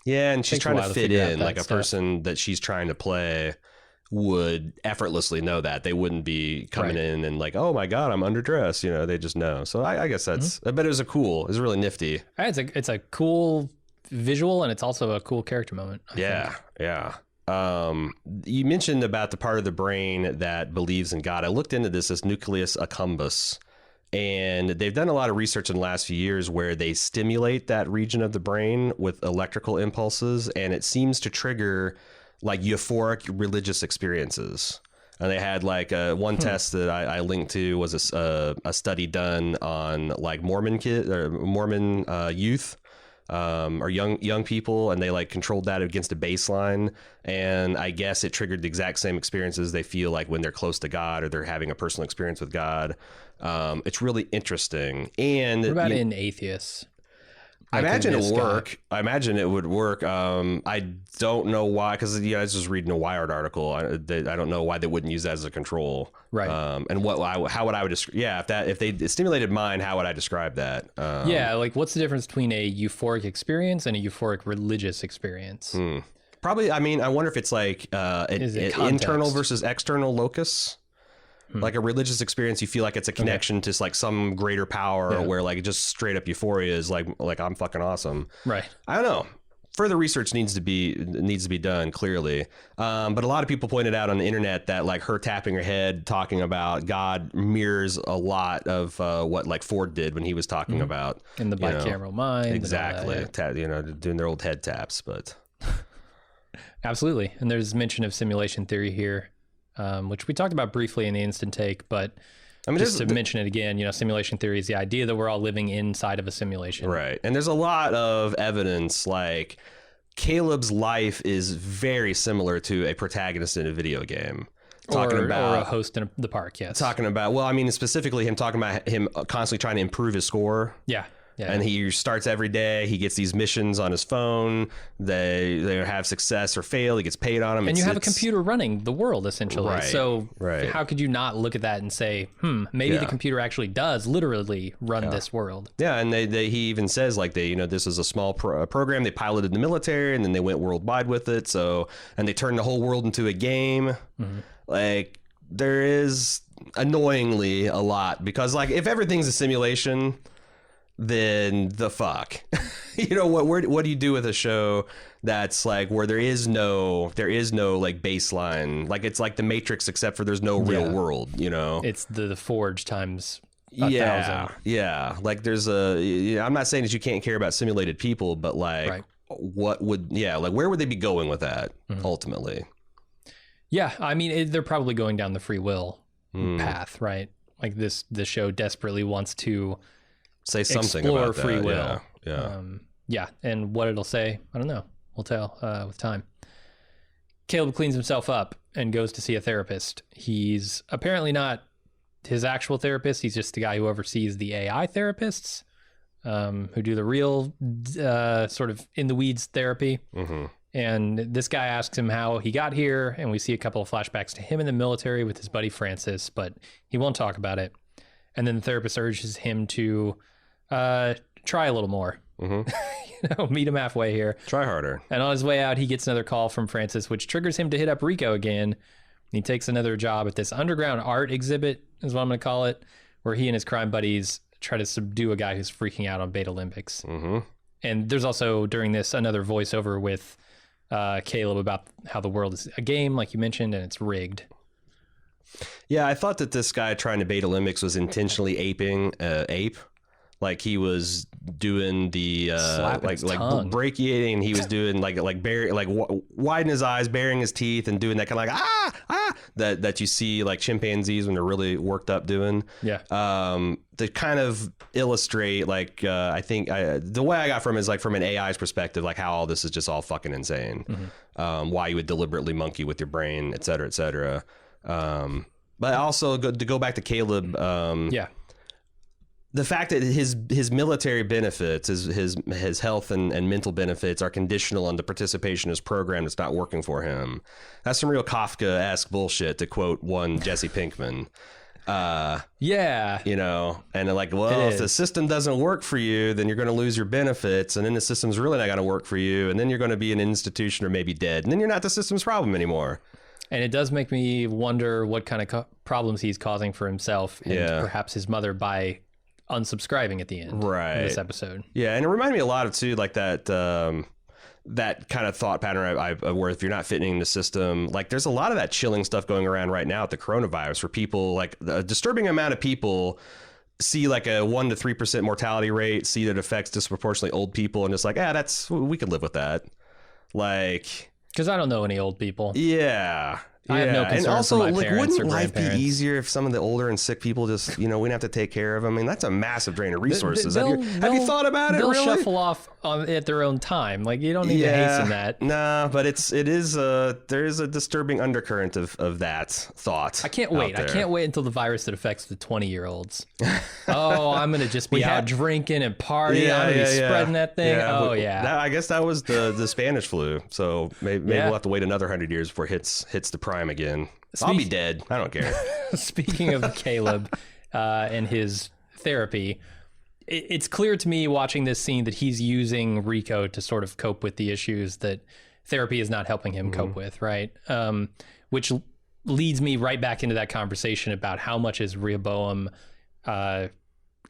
Yeah, and she's Takes a trying to while to fit figure out in. that Like a stuff. person that she's trying to play would effortlessly know that. They wouldn't be coming Right. in and like, oh my God, I'm underdressed. You know, they just know. So I guess that's, I bet it was it was really nifty. It's a cool visual, and it's also a cool character moment. I think. Yeah. You mentioned about the part of the brain that believes in God. I looked into this nucleus accumbens, and they've done a lot of research in the last few years where they stimulate that region of the brain with electrical impulses, and it seems to trigger like euphoric religious experiences. And they had like one test that I linked to was a study done on like Mormon youth. Or young people, and they like controlled that against a baseline, and I guess it triggered the exact same experiences they feel like when they're close to God or they're having a personal experience with God. It's really interesting. And What about in atheists? I Like imagine in it this would guy? work. I imagine it would work. I don't know why, because I was just reading a Wired article. I don't know why they wouldn't use that as a control. Right. And how would I describe? Yeah, if they stimulated mine, how would I describe that? Yeah, like what's the difference between a euphoric experience and a euphoric religious experience? Probably. I mean, I wonder if it's like Is it an internal context? versus external locus. Like a religious experience, you feel like it's a connection to like some greater power, where like just straight up euphoria is like I'm fucking awesome. Right. I don't know. Further research needs to be done, clearly. But a lot of people pointed out on the internet that like her tapping her head, talking about God, mirrors a lot of what like Ford did when he was talking about In the bicameral mind. exactly, And all that, doing their old head taps. But absolutely. And there's mention of simulation theory here, which we talked about briefly in the instant take, but I mean, just to mention it again, simulation theory is the idea that we're all living inside of a simulation. right. And there's a lot of evidence, like Caleb's life is very similar to a protagonist in a video game. Talking or about a host in the park, yes. talking about, well, I mean, specifically him talking about him constantly trying to improve his score. Yeah. And he starts every day. He gets these missions on his phone. They have success or fail. He gets paid on them. And you have a computer running the world, essentially. Right, So right. how could you not look at that and say, maybe the computer actually does literally run this world? Yeah, and he even says like this is a small program. They piloted the military, and then they went worldwide with it. So, and they turned the whole world into a game. Like, there is annoyingly a lot, because like if everything's a simulation, then the fuck, what do you do with a show that's like where there is no like baseline, like it's like the Matrix except for there's no real world, It's the Forge times 1,000. Yeah. Like there's I'm not saying that you can't care about simulated people, but like Right. where would they be going with that ultimately? Yeah, I mean, they're probably going down the free will path, right? Like this show desperately wants to say something explore about that. free will. Yeah. And what it'll say, I don't know. We'll tell with time. Caleb cleans himself up and goes to see a therapist. He's apparently not his actual therapist. He's just the guy who oversees the AI therapists who do the real sort of in the weeds therapy. And this guy asks him how he got here, and we see a couple of flashbacks to him in the military with his buddy Francis, but he won't talk about it. And then the therapist urges him to try a little more. Meet him halfway here. Try harder. And on his way out, he gets another call from Francis, which triggers him to hit up Rico again. He takes another job at this underground art exhibit, is what I'm going to call it, where he and his crime buddies try to subdue a guy who's freaking out on Beta Olympics. And there's also, during this, another voiceover with Caleb about how the world is a game, like you mentioned, and it's rigged. Yeah, I thought that this guy trying to bait Olympics was intentionally aping Ape. Like he was doing the brachiating. He was doing widen his eyes, baring his teeth, and doing that kind of like that you see like chimpanzees when they're really worked up doing. Yeah. To kind of illustrate, like I think the way I got from it is like from an AI's perspective, like how all this is just all fucking insane. Why you would deliberately monkey with your brain, et cetera, et cetera. But also to go back to Caleb. The fact that his military benefits, his health and mental benefits are conditional on the participation in his program that's not working for him. That's some real Kafka-esque bullshit, to quote one Jesse Pinkman. Yeah. You know, and like, well, if the system doesn't work for you, then you're going to lose your benefits. And then the system's really not going to work for you. And then you're going to be in an institution or maybe dead. And then you're not the system's problem anymore. And it does make me wonder what kind of problems he's causing for himself and perhaps his mother by unsubscribing at the end of this episode. Yeah. And it reminded me a lot of, too, like that that kind of thought pattern where if you're not fitting in the system, like there's a lot of that chilling stuff going around right now with the coronavirus, where people, like a disturbing amount of people see like a 1 to 3% mortality rate, see that it affects disproportionately old people, and it's like, we could live with that. Like, because I don't know any old people. Yeah. I have no concern and also, for my parents wouldn't or life be grandparents. easier if some of the older and sick people just, we didn't have to take care of them? I mean, that's a massive drain of resources. Have you thought about it? They'll really? shuffle off at their own time. Like, you don't need to hasten that. Nah, but there is a disturbing undercurrent of that thought. I can't wait. I can't wait until the virus that affects the 20-year-olds. Oh, I'm gonna just be out drinking and partying. I'm gonna be spreading that thing. I guess that was the Spanish flu. So maybe we'll have to wait another 100 years before it hits the prime again. I'll be dead. I don't care. Speaking of Caleb and his therapy, it's clear to me watching this scene that he's using Rico to sort of cope with the issues that therapy is not helping him cope with, right? Which leads me right back into that conversation about how much is Rehoboam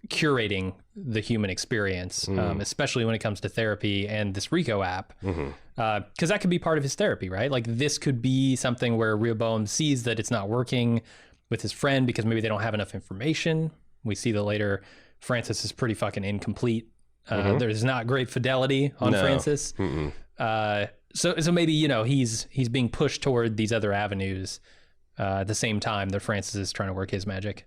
curating the human experience, especially when it comes to therapy and this Rico app. Because that could be part of his therapy, right? Like, this could be something where Rehoboam sees that it's not working with his friend because maybe they don't have enough information. We see that later Francis is pretty fucking incomplete. There's not great fidelity on Francis. So maybe, he's being pushed toward these other avenues at the same time that Francis is trying to work his magic.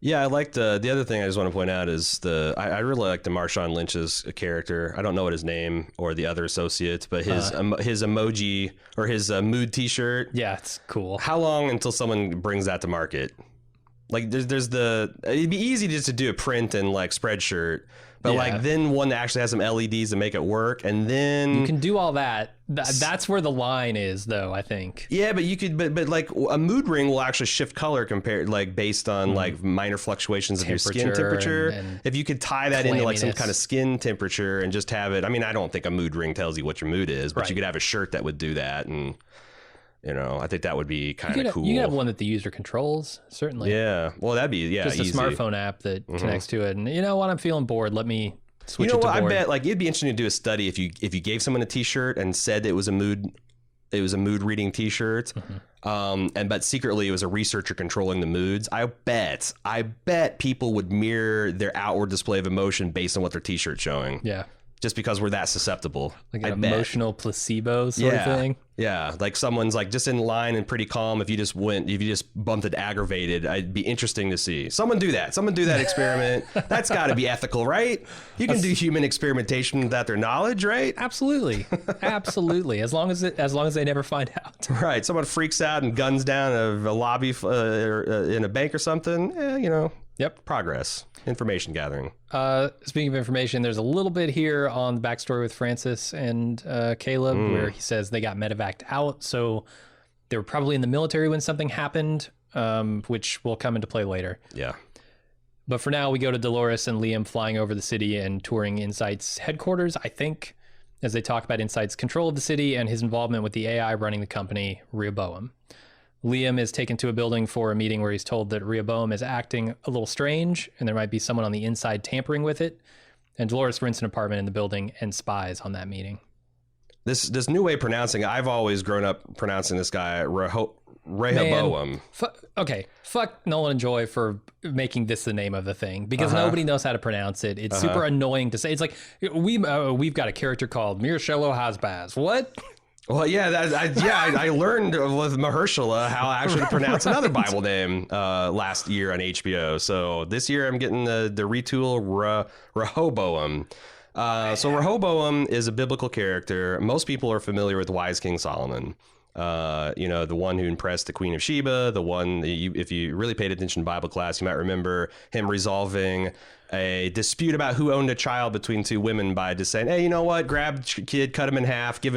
Yeah, I liked the other thing I just want to point out is I really like the Marshawn Lynch's character. I don't know what his name or the other associates, but his emoji or his mood T-shirt. Yeah, it's cool. How long until someone brings that to market? Like, it'd be easy just to do a print and like spreadshirt, but like then one that actually has some LEDs to make it work, and then you can do all that. That's where the line is, though, I think. Yeah, but you could, but like a mood ring will actually shift color compared, like based on like minor fluctuations of your skin temperature. And if you could tie that into like some kind of skin temperature and just have it, I mean, I don't think a mood ring tells you what your mood is, but you could have a shirt that would do that, and I think that would be kind of cool. You could have one that the user controls, certainly. Yeah, well, that'd be just easy. A smartphone app that connects to it, and you know what, I'm feeling bored. Let me switch it to board. I bet like it'd be interesting to do a study if you gave someone a T-shirt and said it was a mood reading T-shirt, but secretly it was a researcher controlling the moods. I bet people would mirror their outward display of emotion based on what their T-shirt's showing. Yeah. Just because we're that susceptible. Like an emotional placebo sort of thing. Yeah. Like someone's like just in line and pretty calm. If you just bumped it aggravated, it'd be interesting to see. Someone do that experiment. That's got to be ethical, right? You can do human experimentation without their knowledge, right? Absolutely. As long as they never find out. Right. Someone freaks out and guns down a lobby in a bank or something. Yep. Progress. Information gathering. Speaking of information, there's a little bit here on the backstory with Francis and Caleb where he says they got medevaced out. So they were probably in the military when something happened, which will come into play later. Yeah. But for now, we go to Dolores and Liam flying over the city and touring Insight's headquarters, I think, as they talk about Insight's control of the city and his involvement with the AI running the company, Rehoboam. Liam is taken to a building for a meeting where he's told that Rehoboam is acting a little strange and there might be someone on the inside tampering with it. And Dolores rents an apartment in the building and spies on that meeting. This new way of pronouncing, I've always grown up pronouncing this guy Rehoboam. Fuck Nolan and Joy for making this the name of the thing, because nobody knows how to pronounce it. It's super annoying to say. It's like we've got a character called Mirshelo Hasbaz. What? Well, I learned with Mahershala how actually to pronounce another Bible name last year on HBO. So this year I'm getting the retool Rehoboam. So Rehoboam is a biblical character. Most people are familiar with wise King Solomon. The one who impressed the Queen of Sheba, the one if you really paid attention to Bible class, you might remember him resolving a dispute about who owned a child between two women by just saying, hey, you know what? Grab kid, cut him in half, give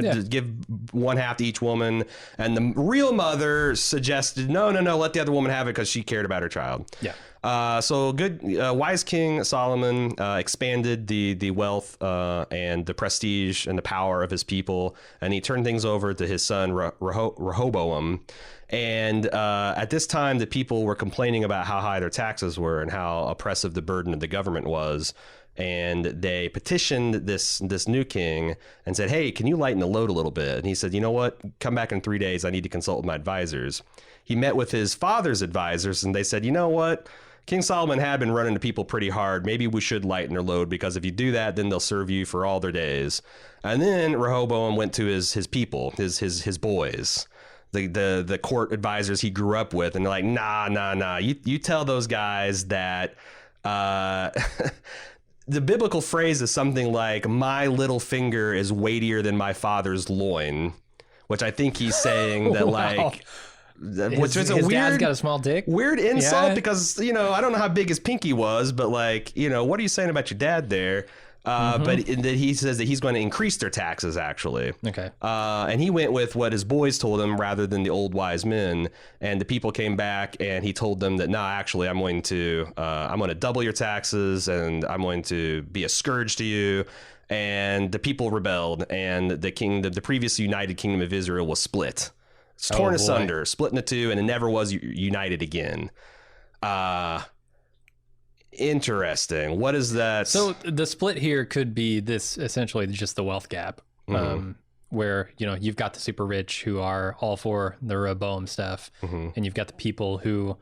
one half to each woman. And the real mother suggested, no, let the other woman have it because she cared about her child. Yeah. So good, wise King Solomon expanded the wealth and the prestige and the power of his people, and he turned things over to his son Rehoboam. And at this time, the people were complaining about how high their taxes were and how oppressive the burden of the government was. And they petitioned this new king and said, hey, can you lighten the load a little bit? And he said, you know what? Come back in 3 days. I need to consult with my advisors. He met with his father's advisors, and they said, you know what? King Solomon had been running to people pretty hard. Maybe we should lighten their load, because if you do that, then they'll serve you for all their days. And then Rehoboam went to his people, his boys, the court advisors he grew up with, and they're like, nah. You tell those guys that the biblical phrase is something like, my little finger is weightier than my father's loin, which I think he's saying that like. Which is a weird, dad's got a small dick. Weird insult, because, I don't know how big his pinky was, but like, what are you saying about your dad there? But he says that he's going to increase their taxes, actually. Okay. And he went with what his boys told him rather than the old wise men. And the people came back, and he told them that, actually, I'm going to double your taxes, and I'm going to be a scourge to you. And the people rebelled, and the previous united kingdom of Israel was split. It's torn asunder, split into two, and it never was united again. Interesting. What is that? So the split here could be this, essentially just the wealth gap, where, you've got the super rich who are all for the Rehoboam stuff, and you've got the people who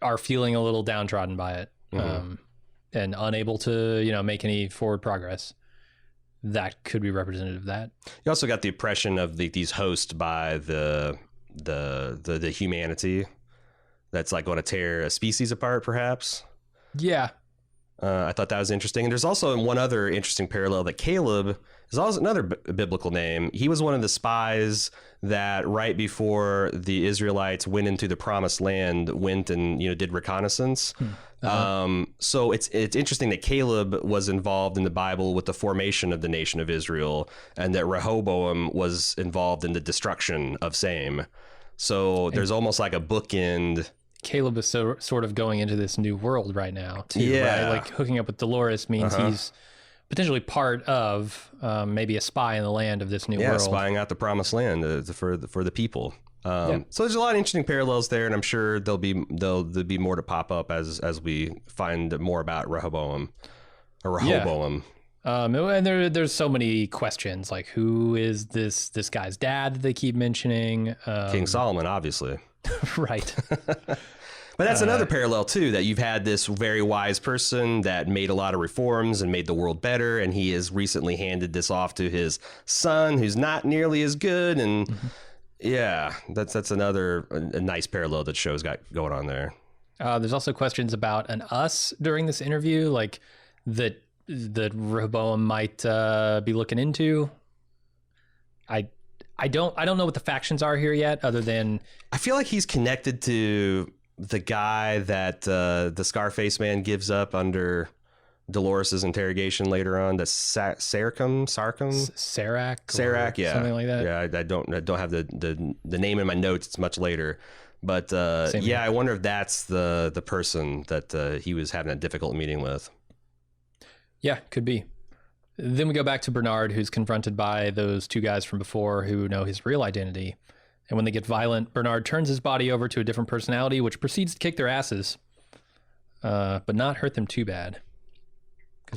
are feeling a little downtrodden by it, and unable to, make any forward progress. That could be representative of that. You also got the oppression of these hosts by the humanity that's like going to tear a species apart, perhaps. Yeah. I thought that was interesting. And there's also one other interesting parallel that Caleb is also another biblical name. He was one of the spies that right before the Israelites went into the promised land, went and, did reconnaissance. So it's interesting that Caleb was involved in the Bible with the formation of the nation of Israel, and that Rehoboam was involved in the destruction of same. So there's almost like a bookend. Caleb is sort of going into this new world right now, too. Yeah. Right? Like hooking up with Dolores means he's potentially part of maybe a spy in the land of this new world. Yeah, spying out the promised land for the people. So there's a lot of interesting parallels there, and I'm sure there'll be more to pop up as we find more about Rehoboam. And there's so many questions, like who is this guy's dad that they keep mentioning? King Solomon, obviously. Right. But that's another parallel, too, that you've had this very wise person that made a lot of reforms and made the world better, and he has recently handed this off to his son, who's not nearly as good. And yeah, that's another a nice parallel that show's got going on there. There's also questions about an us during this interview, like that Rehoboam might be looking into. I don't know what the factions are here yet, other than I feel like he's connected to the guy that the Scarface man gives up under Dolores's interrogation later on. The Sarac, yeah, something like that. Yeah, I don't have the name in my notes. It's much later, but yeah, I wonder if that's the person that he was having a difficult meeting with. Yeah, could be. Then we go back to Bernard, who's confronted by those two guys from before who know his real identity. And when they get violent, Bernard turns his body over to a different personality, which proceeds to kick their asses, but not hurt them too bad.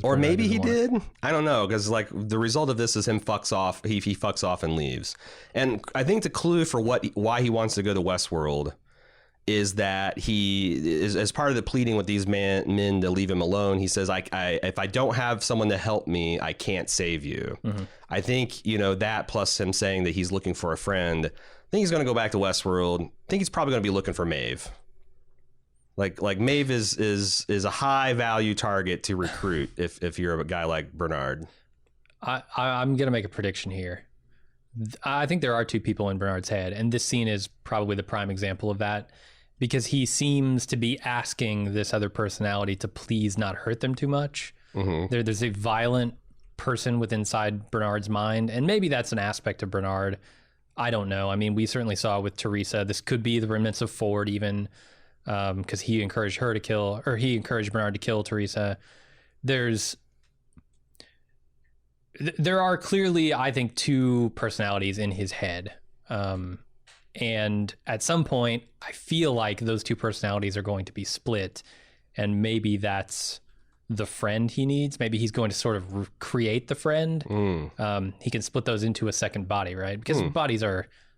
Or maybe he did. I don't know, because like the result of this is him fucks off. He fucks off and leaves. And I think the clue for why he wants to go to Westworld is that he is, as part of the pleading with these men to leave him alone. He says, if I don't have someone to help me, I can't save you. I think, that plus him saying that he's looking for a friend, I think he's going to go back to Westworld. I think he's probably going to be looking for Maeve. Like Maeve is a high value target to recruit if you're a guy like Bernard. I'm going to make a prediction here. I think there are two people in Bernard's head, and this scene is probably the prime example of that. because he seems to be asking this other personality to please not hurt them too much. There's a violent person within inside Bernard's mind, and maybe that's an aspect of Bernard. I don't know. I mean, we certainly saw with Teresa, this could be the remnants of Ford even, because he encouraged Bernard to kill Teresa. There are clearly, I think, two personalities in his head. And at some point, I feel like those two personalities are going to be split, and maybe that's the friend he needs. Maybe he's going to sort of create the friend. He can split those into a second body, right? Because bodies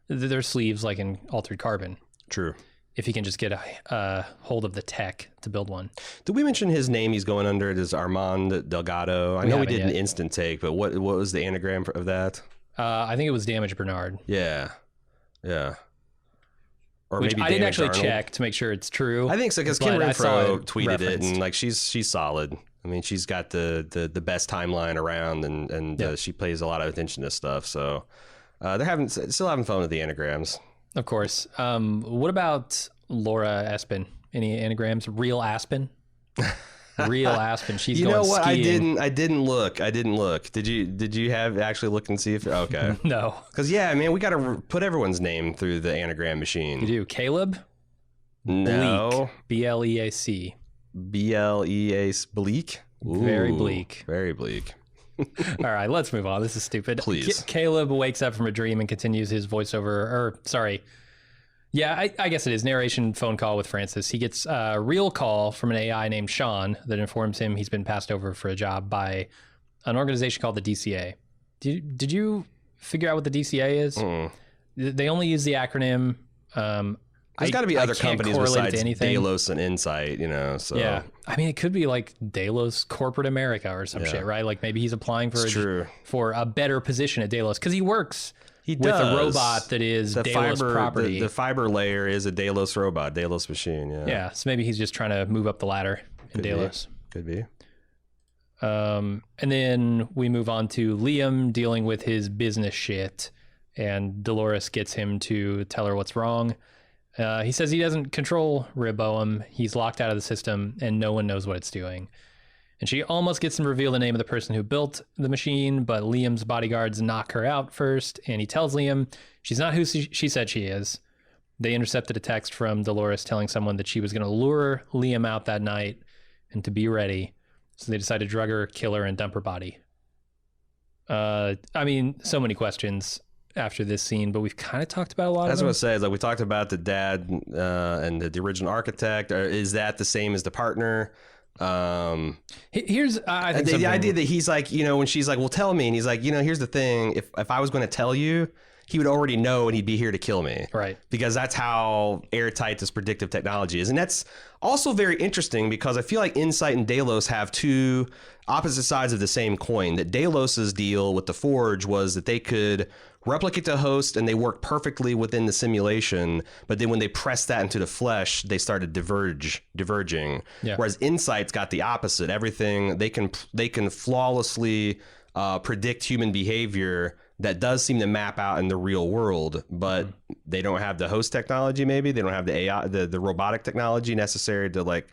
they're sleeves like in Altered Carbon. True. If he can just get a hold of the tech to build one. Did we mention his name he's going under? It is Armand Delgado. I know we did an instant take, but what was the anagram of that? I think it was Damage Bernard. Yeah. Or Which maybe I didn't actually Arnold. Check to make sure it's true. I think so, because Kim Renfro tweeted referenced it, and like she's solid. I mean, she's got the best timeline around, and she pays a lot of attention to stuff. So they're still having fun with the anagrams. Of course. What about Laura Aspen? Any anagrams? Real Aspen? Real Aspen. She's you going know what? skiing. I didn't look. Did you have actually look and see if okay? No. Because man, we got to put everyone's name through the anagram machine. You do. Caleb? No. Bleak. BLEA bleak. Ooh, Very bleak. Very bleak. All right, let's move on. This is stupid. Please. Caleb wakes up from a dream and continues his voiceover. I guess it is narration phone call with Francis. He gets a real call from an AI named Sean that informs him he's been passed over for a job by an organization called the DCA. Did you figure out what the DCA is? They only use the acronym. There's got to be other companies besides anything. Delos and Insight, So yeah, I mean, it could be like Delos Corporate America or some shit, right? Like maybe he's applying for a better position at Delos because he works. With a robot that is Delos property. The fiber layer is a Delos robot, Delos machine. Yeah. So maybe he's just trying to move up the ladder in Delos. Could be. And then we move on to Liam dealing with his business shit, and Dolores gets him to tell her what's wrong. He says he doesn't control Rehoboam. He's locked out of the system, and no one knows what it's doing. And she almost gets him to reveal the name of the person who built the machine, but Liam's bodyguards knock her out first, and he tells Liam she's not who she said she is. They intercepted a text from Dolores telling someone that she was going to lure Liam out that night and to be ready. So they decide to drug her, kill her, and dump her body. I mean, so many questions after this scene, but we've kind of talked about a lot of them. That's what I say. Is like we talked about the dad and the original architect. Is that the same as the partner? Here's I think the idea that he's like, when she's like, well, tell me, and he's like, here's the thing, if I was going to tell you, he would already know and he'd be here to kill me, right? Because that's how airtight this predictive technology is. And that's also very interesting because I feel like Insight and Delos have two opposite sides of the same coin. That Delos's deal with the Forge was that they could replicate the host and they work perfectly within the simulation, but then when they pressed that into the flesh, they started diverging. Yeah. Whereas Insight's got the opposite. Everything they can flawlessly predict human behavior that does seem to map out in the real world, but they don't have the host technology. Maybe they don't have the AI, the robotic technology necessary to like.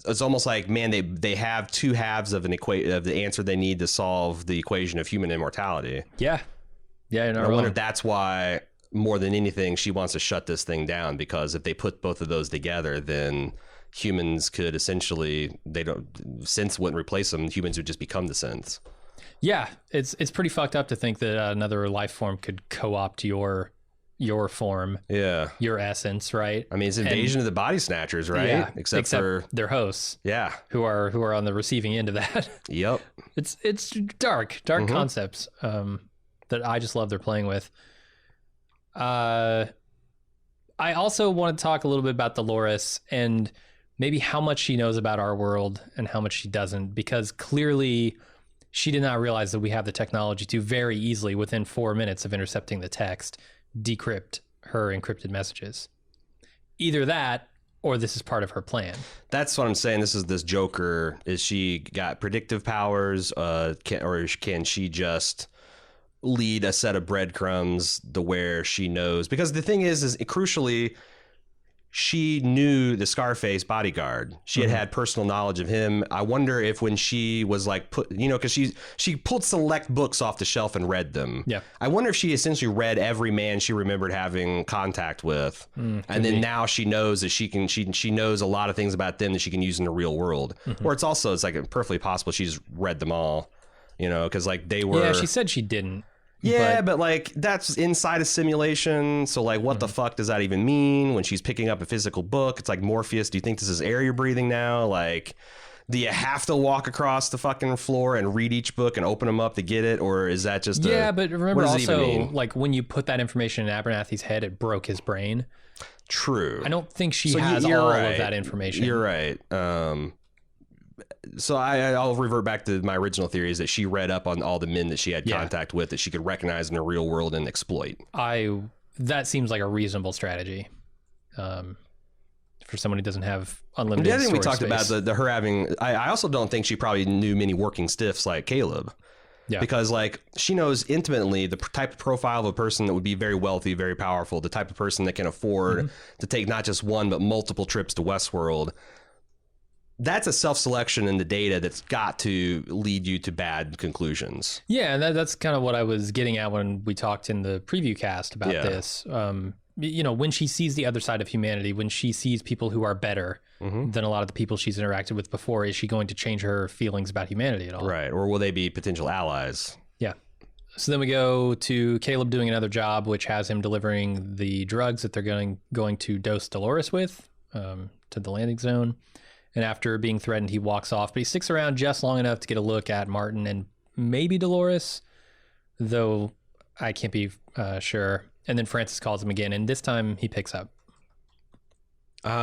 It's almost like, man, they have two halves of of the answer they need to solve the equation of human immortality. Yeah. Yeah, I wonder if that's why, more than anything, she wants to shut this thing down, because if they put both of those together, then humans could essentially, synths wouldn't replace them. Humans would just become the synths. Yeah, it's pretty fucked up to think that another life form could co-opt your form, your essence, right? I mean, it's invasion of the body snatchers, right? Yeah, except for their hosts, who are on the receiving end of that. Yep. It's dark concepts. That I just love they're playing with. I also want to talk a little bit about Dolores and maybe how much she knows about our world and how much she doesn't, because clearly she did not realize that we have the technology to very easily, within 4 minutes of intercepting the text, decrypt her encrypted messages. Either that, or this is part of her plan. That's what I'm saying. This Joker. Is she got predictive powers? Or can she just lead a set of breadcrumbs to where she knows? Because the thing is crucially, she knew the Scarface bodyguard. She had personal knowledge of him. I wonder if when she was like because she pulled select books off the shelf and read them. Yeah. I wonder if she essentially read every man she remembered having contact with, and then now she knows that she knows a lot of things about them that she can use in the real world. Or it's like perfectly possible she's read them all, because like they were. Yeah, she said she didn't. Yeah, but like that's inside a simulation. So like what the fuck does that even mean when she's picking up a physical book? It's like, Morpheus, do you think this is air you're breathing now? Like, do you have to walk across the fucking floor and read each book and open them up to get it? Or is that just but remember also, like when you put that information in Abernathy's head, it broke his brain. True. I don't think she has all of that information. You're right. So I'll revert back to my original theory is that she read up on all the men that she had contact with that she could recognize in the real world and exploit. That seems like a reasonable strategy for someone who doesn't have unlimited. The other thing we talked space. about the her having. I also don't think she probably knew many working stiffs like Caleb. Yeah. Because like she knows intimately the type of profile of a person that would be very wealthy, very powerful, the type of person that can afford to take not just one but multiple trips to Westworld. That's a self-selection in the data that's got to lead you to bad conclusions. Yeah, and that's kind of what I was getting at when we talked in the preview cast about this. When she sees the other side of humanity, when she sees people who are better than a lot of the people she's interacted with before, is she going to change her feelings about humanity at all? Right, or will they be potential allies? Yeah. So then we go to Caleb doing another job, which has him delivering the drugs that they're going to dose Dolores with to the landing zone. And after being threatened, he walks off, but he sticks around just long enough to get a look at Martin and maybe Dolores, though I can't be sure. And then Francis calls him again, and this time he picks up.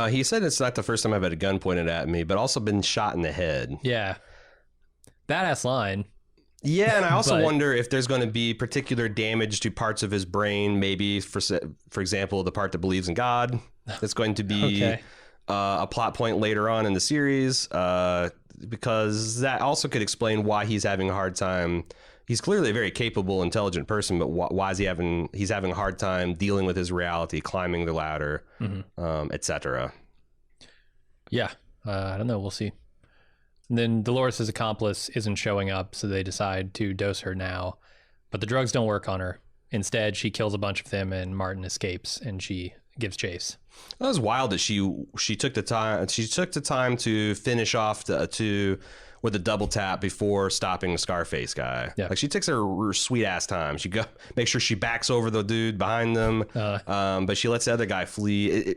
He said it's not the first time I've had a gun pointed at me, but also been shot in the head. Yeah. Badass line. Yeah, and I also wonder if there's going to be particular damage to parts of his brain, maybe, for example, the part that believes in God. That's going to be... a plot point later on in the series, because that also could explain why he's having a hard time. He's clearly a very capable, intelligent person, but why is he's having a hard time dealing with his reality, climbing the ladder, etc. Yeah, I don't know. We'll see. And then Dolores' accomplice isn't showing up, so they decide to dose her now. But the drugs don't work on her. Instead, she kills a bunch of them, and Martin escapes, and she gives chase. That was wild that she took the time. She took the time to finish off with a double tap before stopping the Scarface guy. Yeah. Like she takes her sweet ass time. She make sure she backs over the dude behind them, but she lets the other guy flee.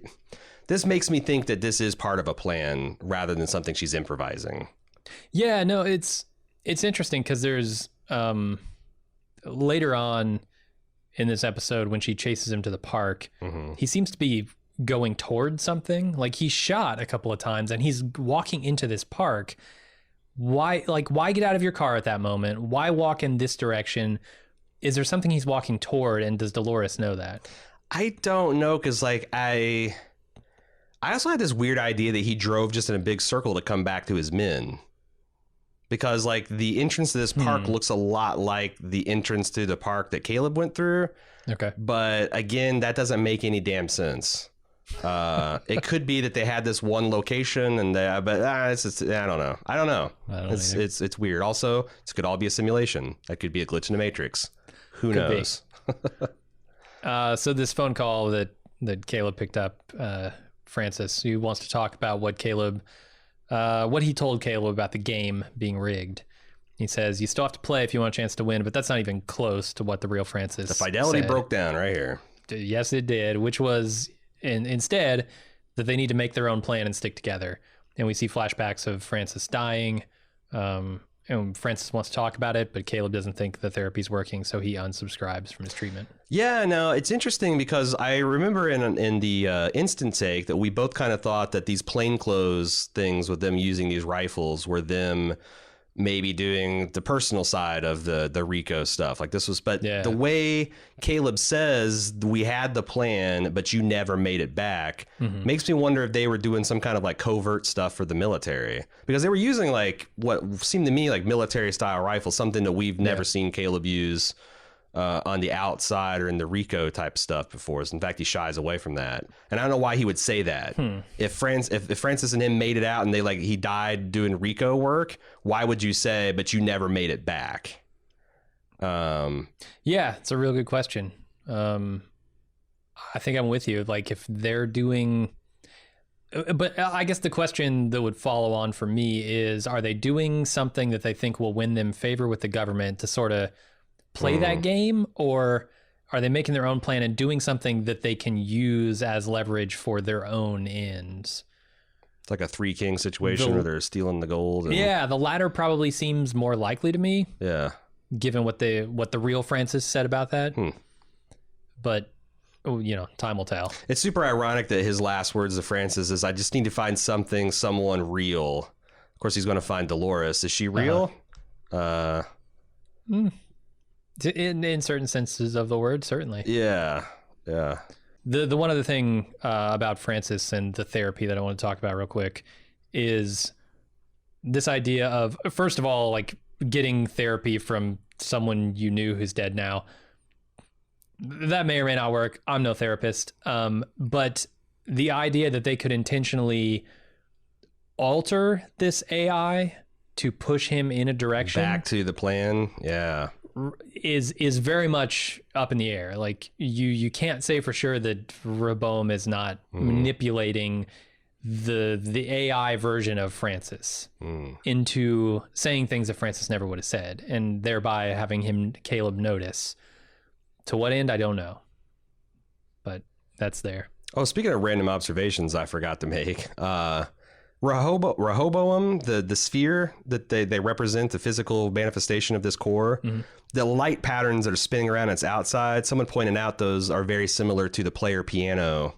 This makes me think that this is part of a plan rather than something she's improvising. Yeah, no, it's interesting because there's later on in this episode when she chases him to the park, he seems to be going towards something. Like he's shot a couple of times and he's walking into this park. Why get out of your car at that moment? Why walk in this direction? Is there something he's walking toward, and does Dolores know that? I don't know, because like I also had this weird idea that he drove just in a big circle to come back to his men. Because like the entrance to this park looks a lot like the entrance to the park that Caleb went through. Okay. But again, that doesn't make any damn sense. It could be that they had this one location and I don't know. It's weird. Also, this could all be a simulation. That could be a glitch in the Matrix. Who knows? So this phone call that Caleb picked up, Francis, who wants to talk about what he told Caleb about the game being rigged. He says, you still have to play if you want a chance to win, but that's not even close to what the real Francis said. The fidelity said. Broke down right here. Yes, it did, which was instead that they need to make their own plan and stick together. And we see flashbacks of Francis dying. And Francis wants to talk about it, but Caleb doesn't think the therapy's working, so he unsubscribes from his treatment. Yeah, no, it's interesting because I remember in the instant take that we both kind of thought that these plainclothes things with them using these rifles were them maybe doing the personal side of the Rico stuff. Like this was, but the way Caleb says we had the plan, but you never made it back, makes me wonder if they were doing some kind of like covert stuff for the military, because they were using like what seemed to me like military style rifles, something that we've never seen Caleb use on the outside or in the Rico type stuff before. In fact, he shies away from that, and I don't know why he would say that. If Francis and him made it out and he died doing Rico work, why would you say, but you never made it back? Yeah, it's a real good question. I think I'm with you. Like, if they're doing, but I guess the question that would follow on for me is, are they doing something that they think will win them favor with the government to sort of play that game, or are they making their own plan and doing something that they can use as leverage for their own ends? It's like a Three Kings situation where they're stealing the gold. Yeah, the latter probably seems more likely to me. Yeah, given what the real Francis said about that. But time will tell. It's super ironic that his last words to Francis is, "I just need to find someone real." Of course, he's going to find Dolores. Is she real? In certain senses of the word, certainly. Yeah. The one other thing about Francis and the therapy that I want to talk about real quick is this idea of, first of all, like, getting therapy from someone you knew who's dead now. That may or may not work. I'm no therapist. But the idea that they could intentionally alter this AI to push him in a direction back to the plan, is very much up in the air. Like, you can't say for sure that Rehoboam is not manipulating the AI version of Francis into saying things that Francis never would have said, and thereby having Caleb notice. To what end, I don't know, but that's there. Oh, speaking of random observations, I forgot to make. Rehoboam, the sphere that they represent, the physical manifestation of this core, the light patterns that are spinning around its outside, someone pointed out those are very similar to the player piano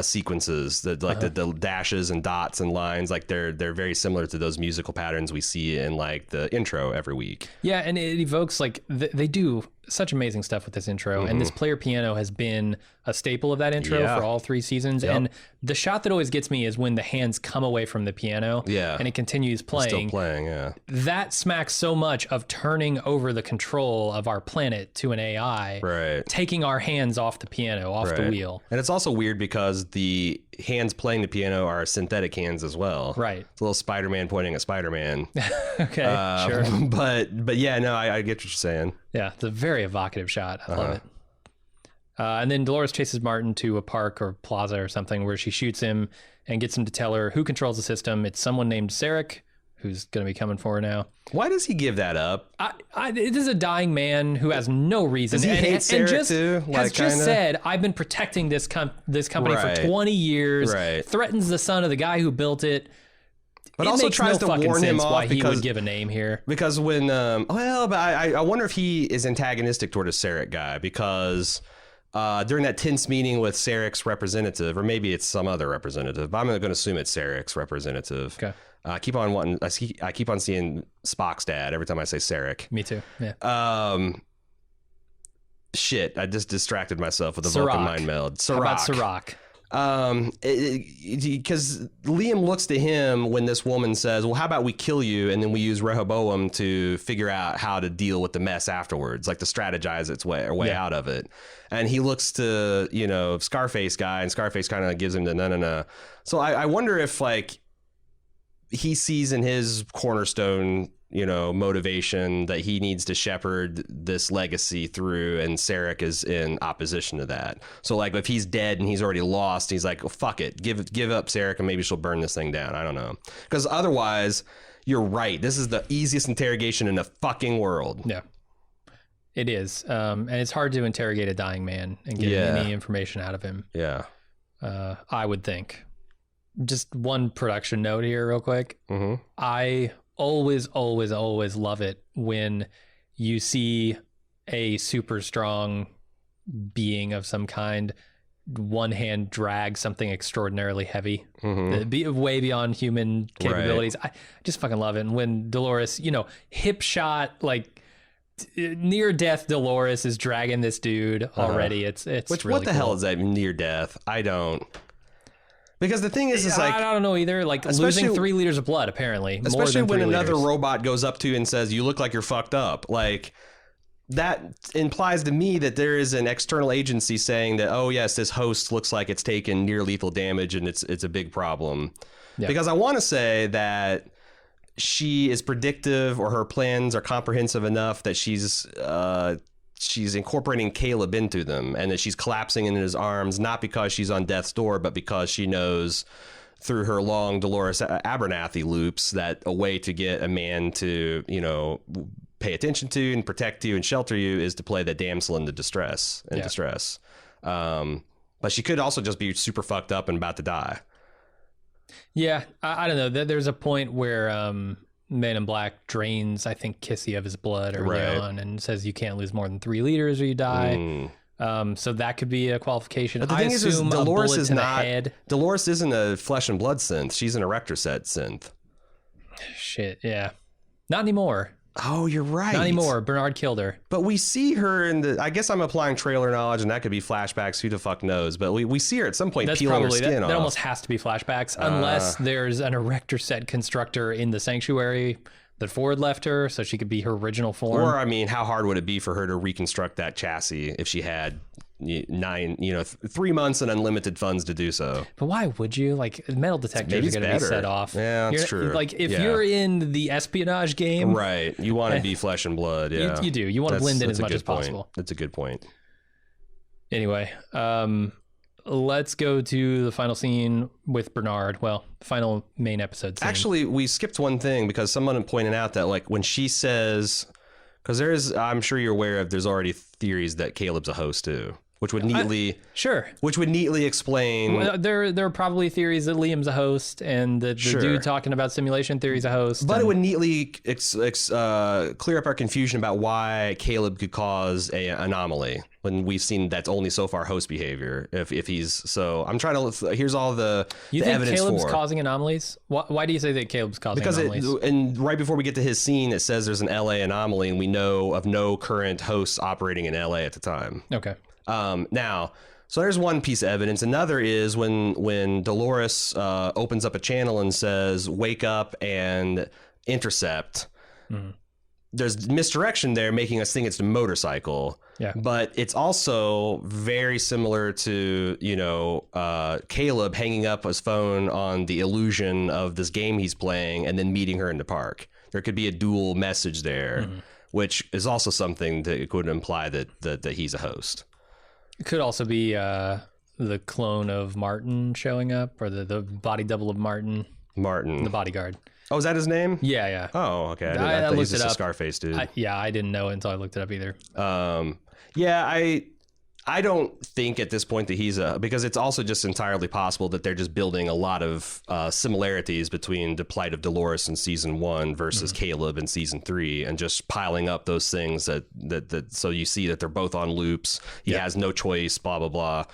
sequences, the dashes and dots and lines, like they're very similar to those musical patterns we see in like the intro every week. Yeah, and it evokes, like, they do such amazing stuff with this intro, and this player piano has been a staple of that intro for all 3 seasons. And the shot that always gets me is when the hands come away from the piano and it continues playing. It's still playing, That smacks so much of turning over the control of our planet to an AI, taking our hands off the piano, off the wheel. And it's also weird because the hands playing the piano are synthetic hands as well. Right. It's a little Spider-Man pointing at Spider-Man. Okay, sure. But yeah, no, I get what you're saying. Yeah, it's a very evocative shot. I love it. And then Dolores chases Martin to a park or plaza or something where she shoots him and gets him to tell her who controls the system. It's someone named Sarek, who's going to be coming for her now. Why does he give that up? This is a dying man who has no reason. Does he hate Sarek too? Has just said, I've been protecting this company for 20 years, threatens the son of the guy who built it. But also tries to warn him off why he would give a name here. Because when, but I wonder if he is antagonistic toward a Sarek guy, because during that tense meeting with Sarek's representative, or maybe it's some other representative, but I'm going to assume it's Sarek's representative. Okay. I keep on seeing Spock's dad every time I say Sarek. Me too. Yeah. Shit, I just distracted myself with the Vulcan mind meld. How about Sirach? Because Liam looks to him when this woman says, well, how about we kill you and then we use Rehoboam to figure out how to deal with the mess afterwards, like to strategize its way out of it. And he looks to, Scarface guy, and Scarface kind of gives him the no. So I wonder if, like, he sees in his cornerstone, motivation that he needs to shepherd this legacy through, and Sarek is in opposition to that. So, like, if he's dead and he's already lost, he's like, well, fuck it, give up Sarek and maybe she'll burn this thing down. I don't know. Because otherwise, you're right. This is the easiest interrogation in the fucking world. Yeah, it is. And it's hard to interrogate a dying man and get any information out of him. Yeah. I would think. Just one production note here real quick. I always love it when you see a super strong being of some kind, one hand drag something extraordinarily heavy, way beyond human capabilities. I just fucking love it. And when Dolores, hip shot, like near death Dolores is dragging this dude already. It's which really what the hell is that near death? I don't. Because the thing is, like, I don't know either. Like, losing 3 liters of blood, apparently. Especially more than when another liters. robot goes up to you and says, "You look like you're fucked up." Like, that implies to me that there is an external agency saying that, oh yes, this host looks like it's taken near lethal damage and it's a big problem. Yeah. Because I want to say that she is predictive, or her plans are comprehensive enough that she's incorporating Caleb into them, and that she's collapsing in his arms, not because she's on death's door, but because she knows through her long Dolores Abernathy loops that a way to get a man to, pay attention to and protect you and shelter you is to play the damsel in distress. But she could also just be super fucked up and about to die. Yeah, I don't know. There's a point where Man in Black drains, I think, Kissy of his blood early on and says you can't lose more than 3 liters or you die. So that could be a qualification. But the thing is Dolores is not. Dolores isn't a flesh and blood synth. She's an erector set synth. Shit, yeah. Not anymore. Oh, you're right. Not anymore. Bernard killed her. But we see her in the... I guess I'm applying trailer knowledge, and that could be flashbacks. Who the fuck knows? But we see her at some point peeling her skin off. That almost has to be flashbacks, unless there's an erector set constructor in the sanctuary that Ford left her, so she could be her original form. Or, I mean, how hard would it be for her to reconstruct that chassis if she had 3 months and unlimited funds to do so? But why would you? Like, metal detectors are going to be set off. Yeah, that's true. Like, if you're in the espionage game, right, you want to be flesh and blood. Yeah, you do. You want to blend in as much as possible. That's a good point. Anyway, let's go to the final scene with Bernard. Well, the final main episode scene. Actually, we skipped one thing because someone pointed out that, like, when she says, because I'm sure you're aware of, there's already theories that Caleb's a host too. Which would neatly explain. Well, there are probably theories that Liam's a host, and the dude talking about simulation theory's a host. But it would neatly clear up our confusion about why Caleb could cause an anomaly when we've seen that's only so far host behavior. If he's so, I'm trying to. Here's all the evidence for. Caleb's causing anomalies? Why do you say that Caleb's causing anomalies? And right before we get to his scene, it says there's an LA anomaly, and we know of no current hosts operating in LA at the time. Okay. Now, so there's one piece of evidence. Another is when Dolores opens up a channel and says, wake up and intercept. Mm-hmm. There's misdirection there, making us think it's a motorcycle. Yeah. But it's also very similar to, Caleb hanging up his phone on the illusion of this game he's playing and then meeting her in the park. There could be a dual message there, which is also something that could imply that he's a host. It could also be the clone of Martin showing up, or the body double of Martin, the bodyguard. Oh, is that his name? Yeah. Oh, okay. I thought he was just a Scarface dude. I didn't know it until I looked it up either. I don't think at this point that he's because it's also just entirely possible that they're just building a lot of similarities between the plight of Dolores in season 1 versus Caleb in season 3, and just piling up those things that so you see that they're both on loops. He has no choice, blah, blah, blah.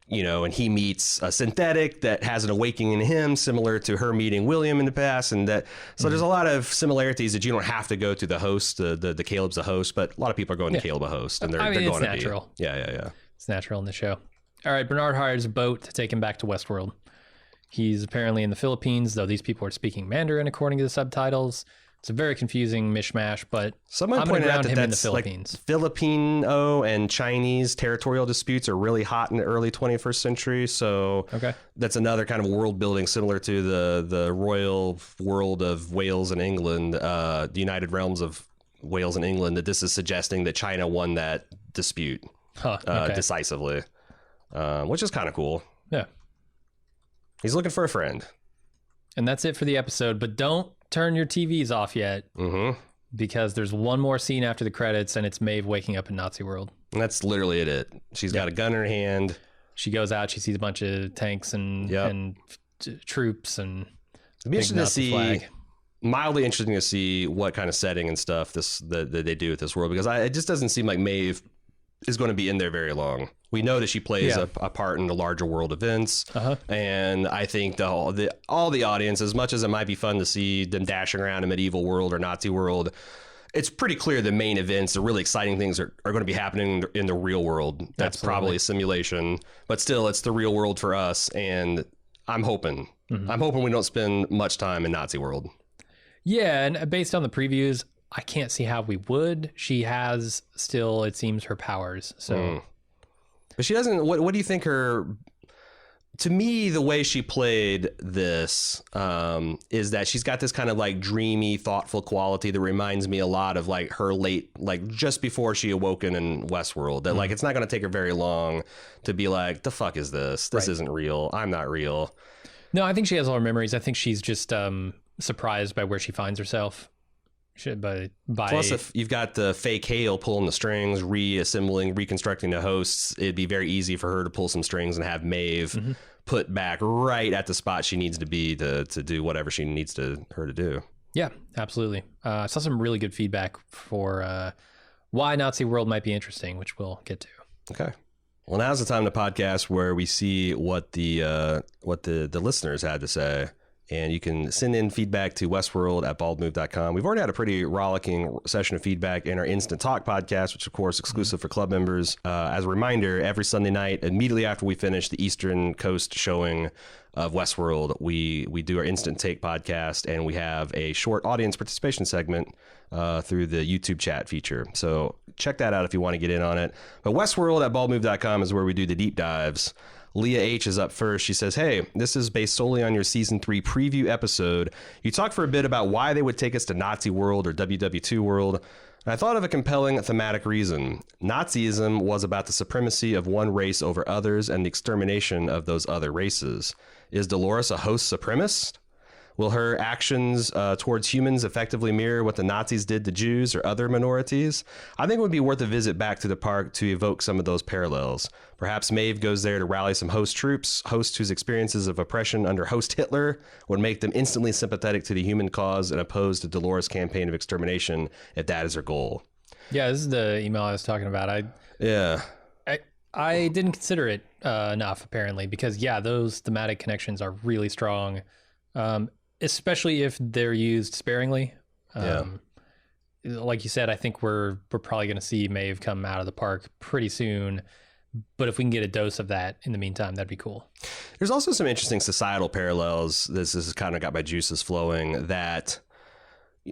And he meets a synthetic that has an awakening in him, similar to her meeting William in the past. And that, so there's a lot of similarities that you don't have to go to the host, the Caleb's a host, but a lot of people are going to Caleb a host, and they're going to be. It's natural. Yeah. It's natural in the show. All right. Bernard hires a boat to take him back to Westworld. He's apparently in the Philippines, though these people are speaking Mandarin according to the subtitles. It's a very confusing mishmash, but someone pointed out that that's like Filipino and Chinese territorial disputes are really hot in the early 21st century. So that's another kind of world building similar to the royal world of Wales and England, the United Realms of Wales and England, that this is suggesting that China won that dispute decisively, which is kind of cool. Yeah. He's looking for a friend. And that's it for the episode, but don't turn your TVs off yet, because there's one more scene after the credits, and it's Maeve waking up in Nazi world. And that's literally it. She's got a gun in her hand. She goes out. She sees a bunch of tanks and troops, and it'd be interesting to see. Mildly interesting to see what kind of setting and stuff that they do with this world, because it just doesn't seem like Maeve is going to be in there very long. We know that she plays a part in the larger world events, and I think all the audience, as much as it might be fun to see them dashing around a medieval world or Nazi world, it's pretty clear the main events, the really exciting things are going to be happening in the real world. That's probably a simulation, but still, it's the real world for us, and I'm hoping we don't spend much time in Nazi world. Yeah, and based on the previews, I can't see how we would. She has still, it seems, her powers. So, but she doesn't. What do you think her? To me, the way she played this is that she's got this kind of like dreamy, thoughtful quality that reminds me a lot of like her late, like just before she awoken in Westworld. That like it's not going to take her very long to be like, the fuck is this? This isn't real. I'm not real. No, I think she has all her memories. I think she's just surprised by where she finds herself. Plus, if you've got the fake Hale pulling the strings, reassembling, reconstructing the hosts, it'd be very easy for her to pull some strings and have Maeve put back right at the spot she needs to be to do whatever she needs her to do. Yeah, absolutely. I saw some really good feedback for why Nazi World might be interesting, which we'll get to. Okay. Well, now's the time to podcast where we see what the listeners had to say. And you can send in feedback to westworld@baldmove.com. We've already had a pretty rollicking session of feedback in our Instant Talk podcast, which, of course, exclusive for club members. As a reminder, every Sunday night, immediately after we finish the Eastern Coast showing of Westworld, we do our Instant Take podcast, and we have a short audience participation segment through the YouTube chat feature. So check that out if you want to get in on it. But westworld@baldmove.com is where we do the deep dives. Leah H is up first. She says, hey, this is based solely on your season 3 preview episode. You talked for a bit about why they would take us to Nazi World or WW2 World. And I thought of a compelling thematic reason. Nazism was about the supremacy of one race over others and the extermination of those other races. Is Dolores a host supremacist? Will her actions towards humans effectively mirror what the Nazis did to Jews or other minorities? I think it would be worth a visit back to the park to evoke some of those parallels. Perhaps Maeve goes there to rally some host troops, hosts whose experiences of oppression under host Hitler would make them instantly sympathetic to the human cause and opposed to Dolores' campaign of extermination if that is her goal. Yeah, this is the email I was talking about. I didn't consider it enough, apparently, because, yeah, those thematic connections are really strong. Especially if they're used sparingly. Like you said, I think we're probably going to see Maeve come out of the park pretty soon. But if we can get a dose of that in the meantime, that'd be cool. There's also some interesting societal parallels. This has kind of got my juices flowing. That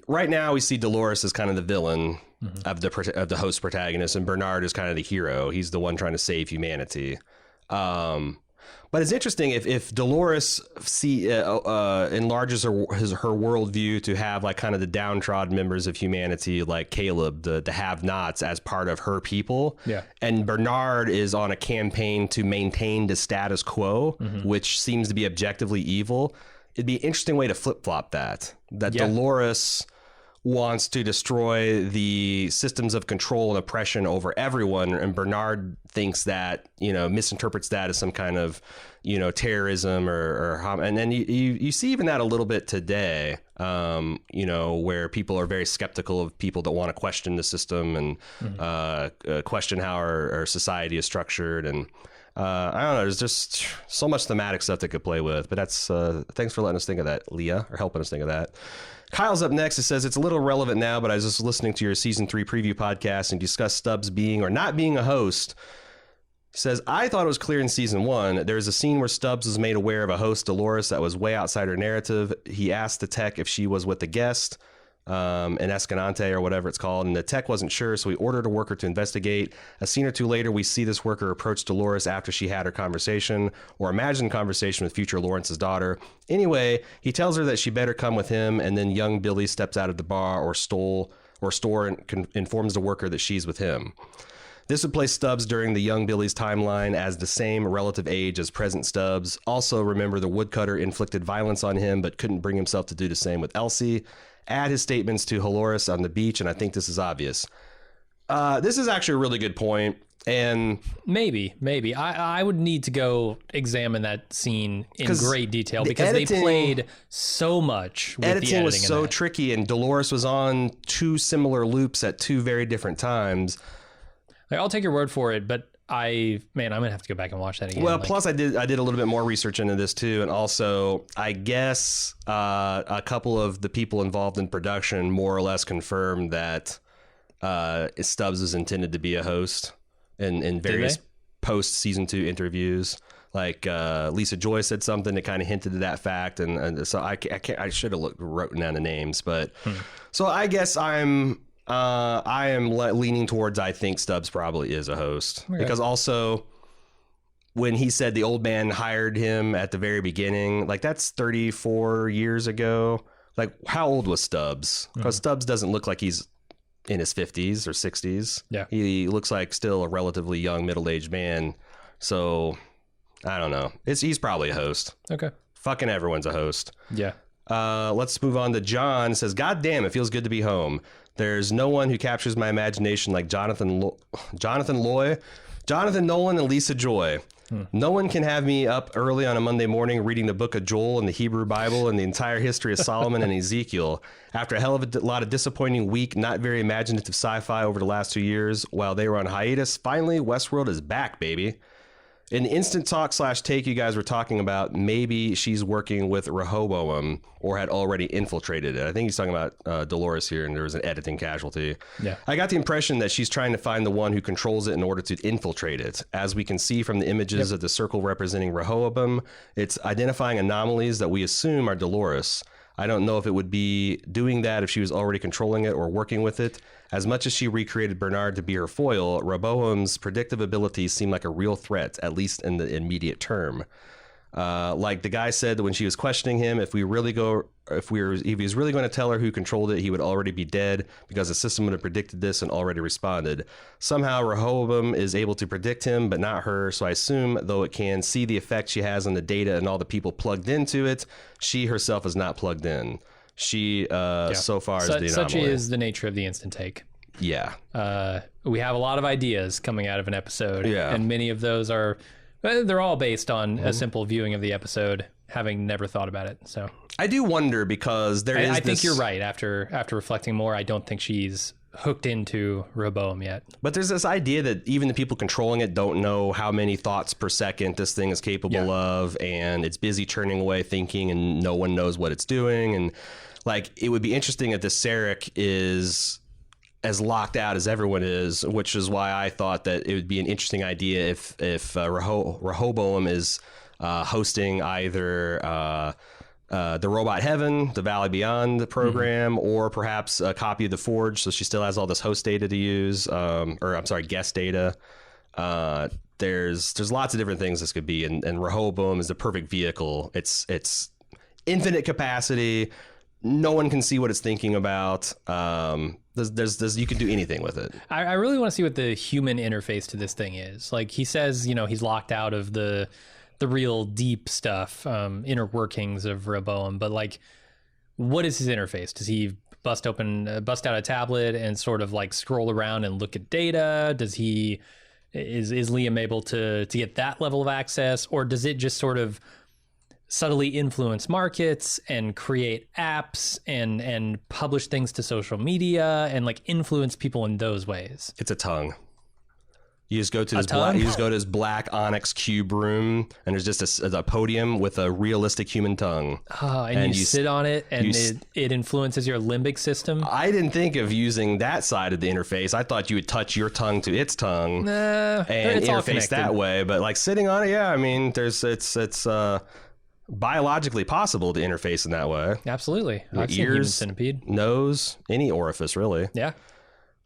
right now we see Dolores as kind of the villain of the host protagonist, and Bernard is kind of the hero. He's the one trying to save humanity. But it's interesting if Dolores enlarges her worldview to have like kind of the downtrodden members of humanity, like Caleb, the have-nots, as part of her people. Yeah. And Bernard is on a campaign to maintain the status quo, which seems to be objectively evil. It'd be an interesting way to flip-flop that. Dolores wants to destroy the systems of control and oppression over everyone, and Bernard thinks that, misinterprets that as some kind of, terrorism and then you see even that a little bit today, where people are very skeptical of people that want to question the system and question how our society is structured. And I don't know, there's just so much thematic stuff that could play with, but that's thanks for letting us think of that, Leah, or helping us think of that. Kyle's up next. It says, it's a little relevant now, but I was just listening to your season 3 preview podcast and discussed Stubbs being or not being a host. He says, I thought it was clear in season 1. There's a scene where Stubbs was made aware of a host, Dolores, that was way outside her narrative. He asked the tech if she was with the guest, an Escalante or whatever it's called, and the tech wasn't sure, so he ordered a worker to investigate. A scene or two later, we see this worker approach Dolores after she had her conversation, or imagined conversation with future Lawrence's daughter. Anyway, he tells her that she better come with him, and then young Billy steps out of the bar or store and informs the worker that she's with him. This would place Stubbs during the young Billy's timeline as the same relative age as present Stubbs. Also, remember the woodcutter inflicted violence on him, but couldn't bring himself to do the same with Elsie. Add his statements to Dolores on the beach, and I think this is obvious. This is actually a really good point, and maybe I would need to go examine that scene in great detail because they played so much. With editing was so tricky, and Dolores was on 2 similar loops at 2 very different times. I'll take your word for it, but I'm gonna have to go back and watch that again. Well, plus I did a little bit more research into this too, and also I guess a couple of the people involved in production more or less confirmed that Stubbs was intended to be a host in various post season 2 interviews. Like Lisa Joy said something that kind of hinted to that fact, and so I should have written down the names, but so I guess I am leaning towards I think Stubbs probably is a host because also when he said the old man hired him at the very beginning, like that's 34 years ago. Like how old was Stubbs? Because Stubbs doesn't look like he's in his 50s or 60s. Yeah, he looks like still a relatively young middle-aged man. So. I don't know. He's probably a host. Okay. Fucking everyone's a host. Yeah. Let's move on to John. It says, God damn, it feels good to be home. There's no one who captures my imagination like Jonathan Nolan, and Lisa Joy. No one can have me up early on a Monday morning reading the book of Joel and the Hebrew Bible and the entire history of Solomon and Ezekiel. After a hell of a lot of disappointing, weak, not very imaginative sci-fi over the last 2 years, while they were on hiatus, finally, Westworld is back, baby. In the instant talk / take you guys were talking about, maybe she's working with Rehoboam or had already infiltrated it. I think he's talking about Dolores here, and there was an editing casualty. Yeah, I got the impression that she's trying to find the one who controls it in order to infiltrate it. As we can see from the images of the circle representing Rehoboam, it's identifying anomalies that we assume are Dolores. I don't know if it would be doing that if she was already controlling it or working with it. As much as she recreated Bernard to be her foil, Rehoboam's predictive abilities seem like a real threat, at least in the immediate term. Like the guy said that when she was questioning him, if he was really going to tell her who controlled it, he would already be dead because the system would have predicted this and already responded. Somehow Rehoboam is able to predict him, but not her. So I assume, though it can see the effect she has on the data and all the people plugged into it, she herself is not plugged in. She so far is the anomaly. Such is the nature of the instant take. Yeah. We have a lot of ideas coming out of an episode, and many of those they're all based on a simple viewing of the episode, having never thought about it. So I do wonder because I think you're right. After reflecting more, I don't think she's hooked into Rehoboam yet. But there's this idea that even the people controlling it don't know how many thoughts per second this thing is capable of, and it's busy churning away thinking, and no one knows what it's doing. And like, it would be interesting if this Sarek is as locked out as everyone is, which is why I thought that it would be an interesting idea if Rehoboam is hosting either the Robot Heaven, the Valley Beyond program, or perhaps a copy of the Forge, so she still has all this host data to use, guest data. There's lots of different things this could be, and Rehoboam is the perfect vehicle. It's infinite capacity. No one can see what it's thinking about. There's you can do anything with it. I really want to see what the human interface to this thing is. Like he says, he's locked out of the real deep stuff, inner workings of Rehoboam. But like, what is his interface? Does he bust out a tablet and sort of like scroll around and look at data? Is Liam able to get that level of access, or does it just sort of subtly influence markets and create apps and publish things to social media and like influence people in those ways? It's a tongue. You just go to this black onyx cube room, and there's just a podium with a realistic human tongue. And you sit on it, and it influences your limbic system. I didn't think of using that side of the interface. I thought you would touch your tongue to its tongue and interface that way. But like sitting on it, I mean, it's biologically possible to interface in that way. Absolutely. I've seen Human Centipede. Nose, any orifice really. Yeah.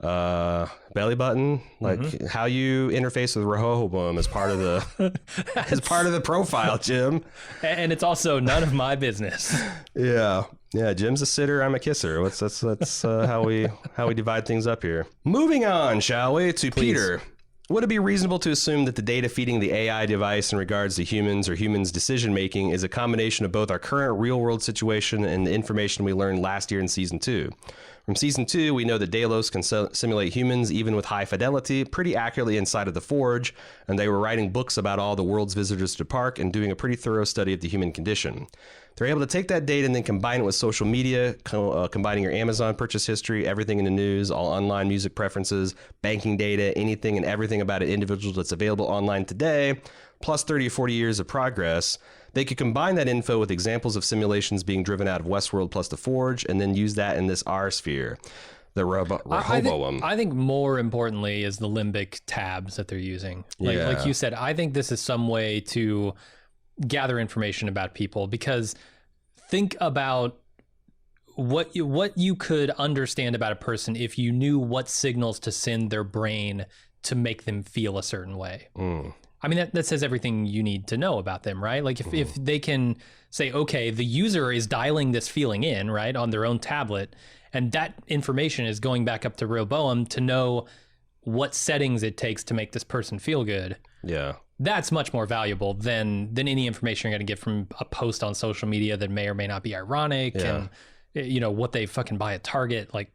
Belly button, like how you interface with Rehoboam is part of the profile, Jim. And it's also none of my business. Yeah. Jim's a sitter, I'm a kisser. That's how we divide things up here. Moving on, shall we, to Please. Peter. Would it be reasonable to assume that the data feeding the AI device in regards to humans or humans' decision-making is a combination of both our current real-world situation and the information we learned last year in Season 2? From Season 2, we know that Delos can simulate humans even with high fidelity pretty accurately inside of the Forge, and they were writing books about all the world's visitors to the park and doing a pretty thorough study of the human condition. They're able to take that data and then combine it with social media, combining your Amazon purchase history, everything in the news, all online music preferences, banking data, anything and everything about an individual that's available online today, plus 30 or 40 years of progress. They could combine that info with examples of simulations being driven out of Westworld plus the Forge, and then use that in this R sphere. The Rehoboam. I think more importantly is the limbic tabs that they're using. Like you said, I think this is some way to gather information about people, because think about what you could understand about a person if you knew what signals to send their brain to make them feel a certain way. I mean, that says everything you need to know about them, right? Like if they can say, okay, the user is dialing this feeling in, right, on their own tablet, and that information is going back up to Rehoboam to know what settings it takes to make this person feel good. Yeah. That's much more valuable than any information you're going to get from a post on social media that may or may not be ironic and, you know, what they fucking buy at Target. Like,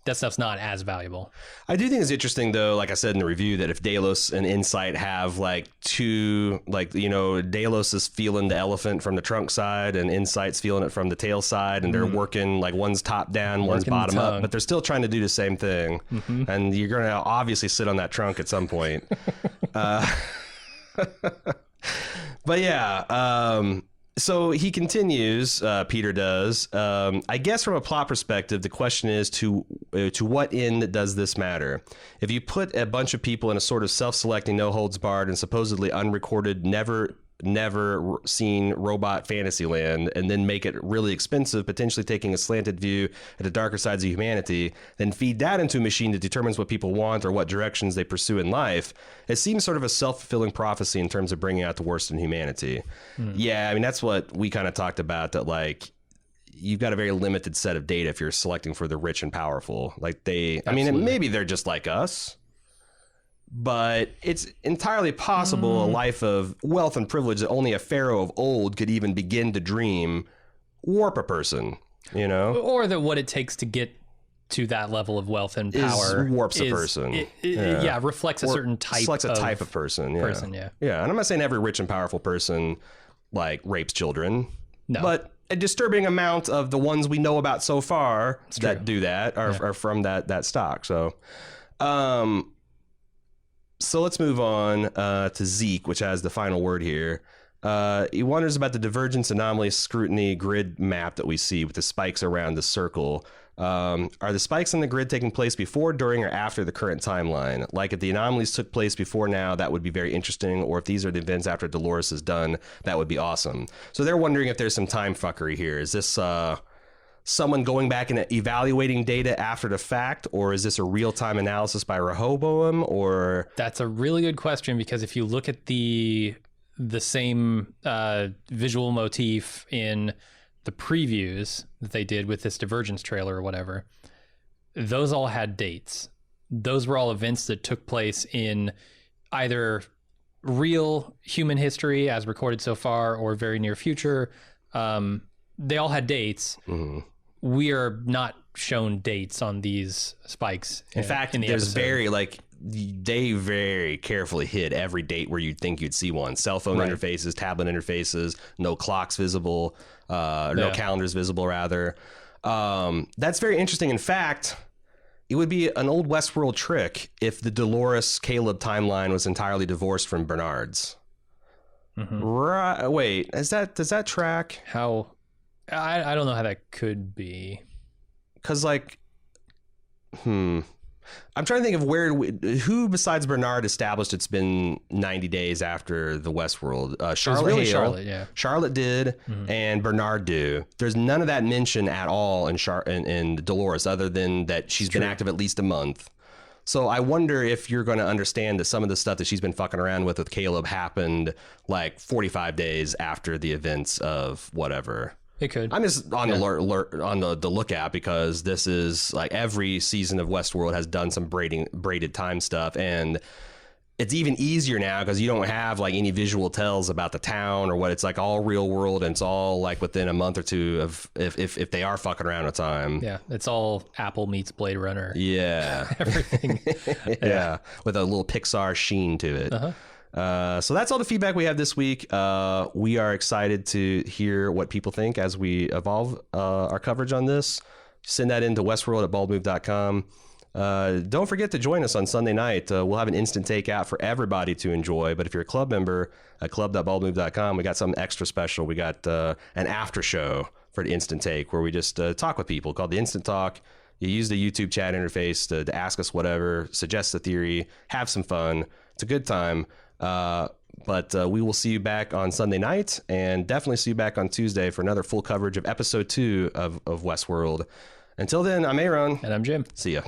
that stuff's not as valuable. I do think it's interesting, though, like I said in the review, that if Delos and Insight have like two, like, you know, Delos is feeling the elephant from the trunk side and Insight's feeling it from the tail side, and they're working, like, one's top down, one's bottom up, but they're still trying to do the same thing. And you're going to obviously sit on that trunk at some point. But yeah, so he continues, Peter does. I guess from a plot perspective, the question is to what end does this matter? If you put a bunch of people in a sort of self-selecting, no-holds-barred and supposedly unrecorded, never seen robot fantasy land, and then make it really expensive, potentially taking a slanted view at the darker sides of humanity, then feed that into a machine that determines what people want or what directions they pursue in life, it seems sort of a self-fulfilling prophecy in terms of bringing out the worst in humanity. Yeah, I mean, that's what we kind of talked about, that like you've got a very limited set of data if you're selecting for the rich and powerful. Like I mean, maybe they're just like us, but it's entirely possible a life of wealth and privilege that only a pharaoh of old could even begin to dream warp a person, you know? Or that what it takes to get to that level of wealth and power warps a person. Reflects a certain type of person. Yeah. And I'm not saying every rich and powerful person like rapes children, but a disturbing amount of the ones we know about so far that do that are from that stock. So let's move on to Zeke, which has the final word here. He wonders about the divergence anomaly scrutiny grid map that we see with the spikes around the circle. Are the spikes in the grid taking place before, during, or after the current timeline? Like if the anomalies took place before now, that would be very interesting. Or if these are the events after Dolores is done, that would be awesome. So they're wondering if there's some time fuckery here. Is this someone going back and evaluating data after the fact, or is this a real-time analysis by Rehoboam? Or that's a really good question, because if you look at the same visual motif in the previews that they did with this Divergence trailer or whatever, those all had dates. Those were all events that took place in either real human history as recorded so far or very near future. They all had dates. We are not shown dates on these spikes. In fact, there's episode. They very carefully hid every date where you'd think you'd see one. Cell phone interfaces, tablet interfaces, no clocks visible, no calendars visible, rather. That's very interesting. In fact, it would be an old Westworld trick if the Dolores Caleb timeline was entirely divorced from Bernard's. Right. Wait, does that track? How? I don't know how that could be. Because, I'm trying to think of who besides Bernard established it's been 90 days after the Westworld. Charlotte did, and Bernard do. There's none of that mention at all in Dolores, other than that she's been active at least a month. So I wonder if you're going to understand that some of the stuff that she's been fucking around with Caleb happened like 45 days after the events of whatever. It could. I'm just on the lookout, because this is like every season of Westworld has done some braided time stuff, and it's even easier now because you don't have like any visual tells about the town or what. It's like all real world, and it's all like within a month or two of if they are fucking around with time. Yeah, it's all Apple meets Blade Runner. Yeah, everything. Yeah, with a little Pixar sheen to it. So that's all the feedback we have this week. We are excited to hear what people think as we evolve our coverage on this. Send that into westworld@baldmove.com. Don't forget to join us on Sunday night. We'll have an instant take out for everybody to enjoy. But if you're a club member at club.baldmove.com, we got something extra special. We got an after show for the instant take where we just talk with people called the Instant Talk. You use the YouTube chat interface to ask us whatever, suggest a theory, have some fun. It's a good time. But we will see you back on Sunday night, and definitely see you back on Tuesday for another full coverage of episode 2 of Westworld. Until then, I'm A.Ron. And I'm Jim. See ya.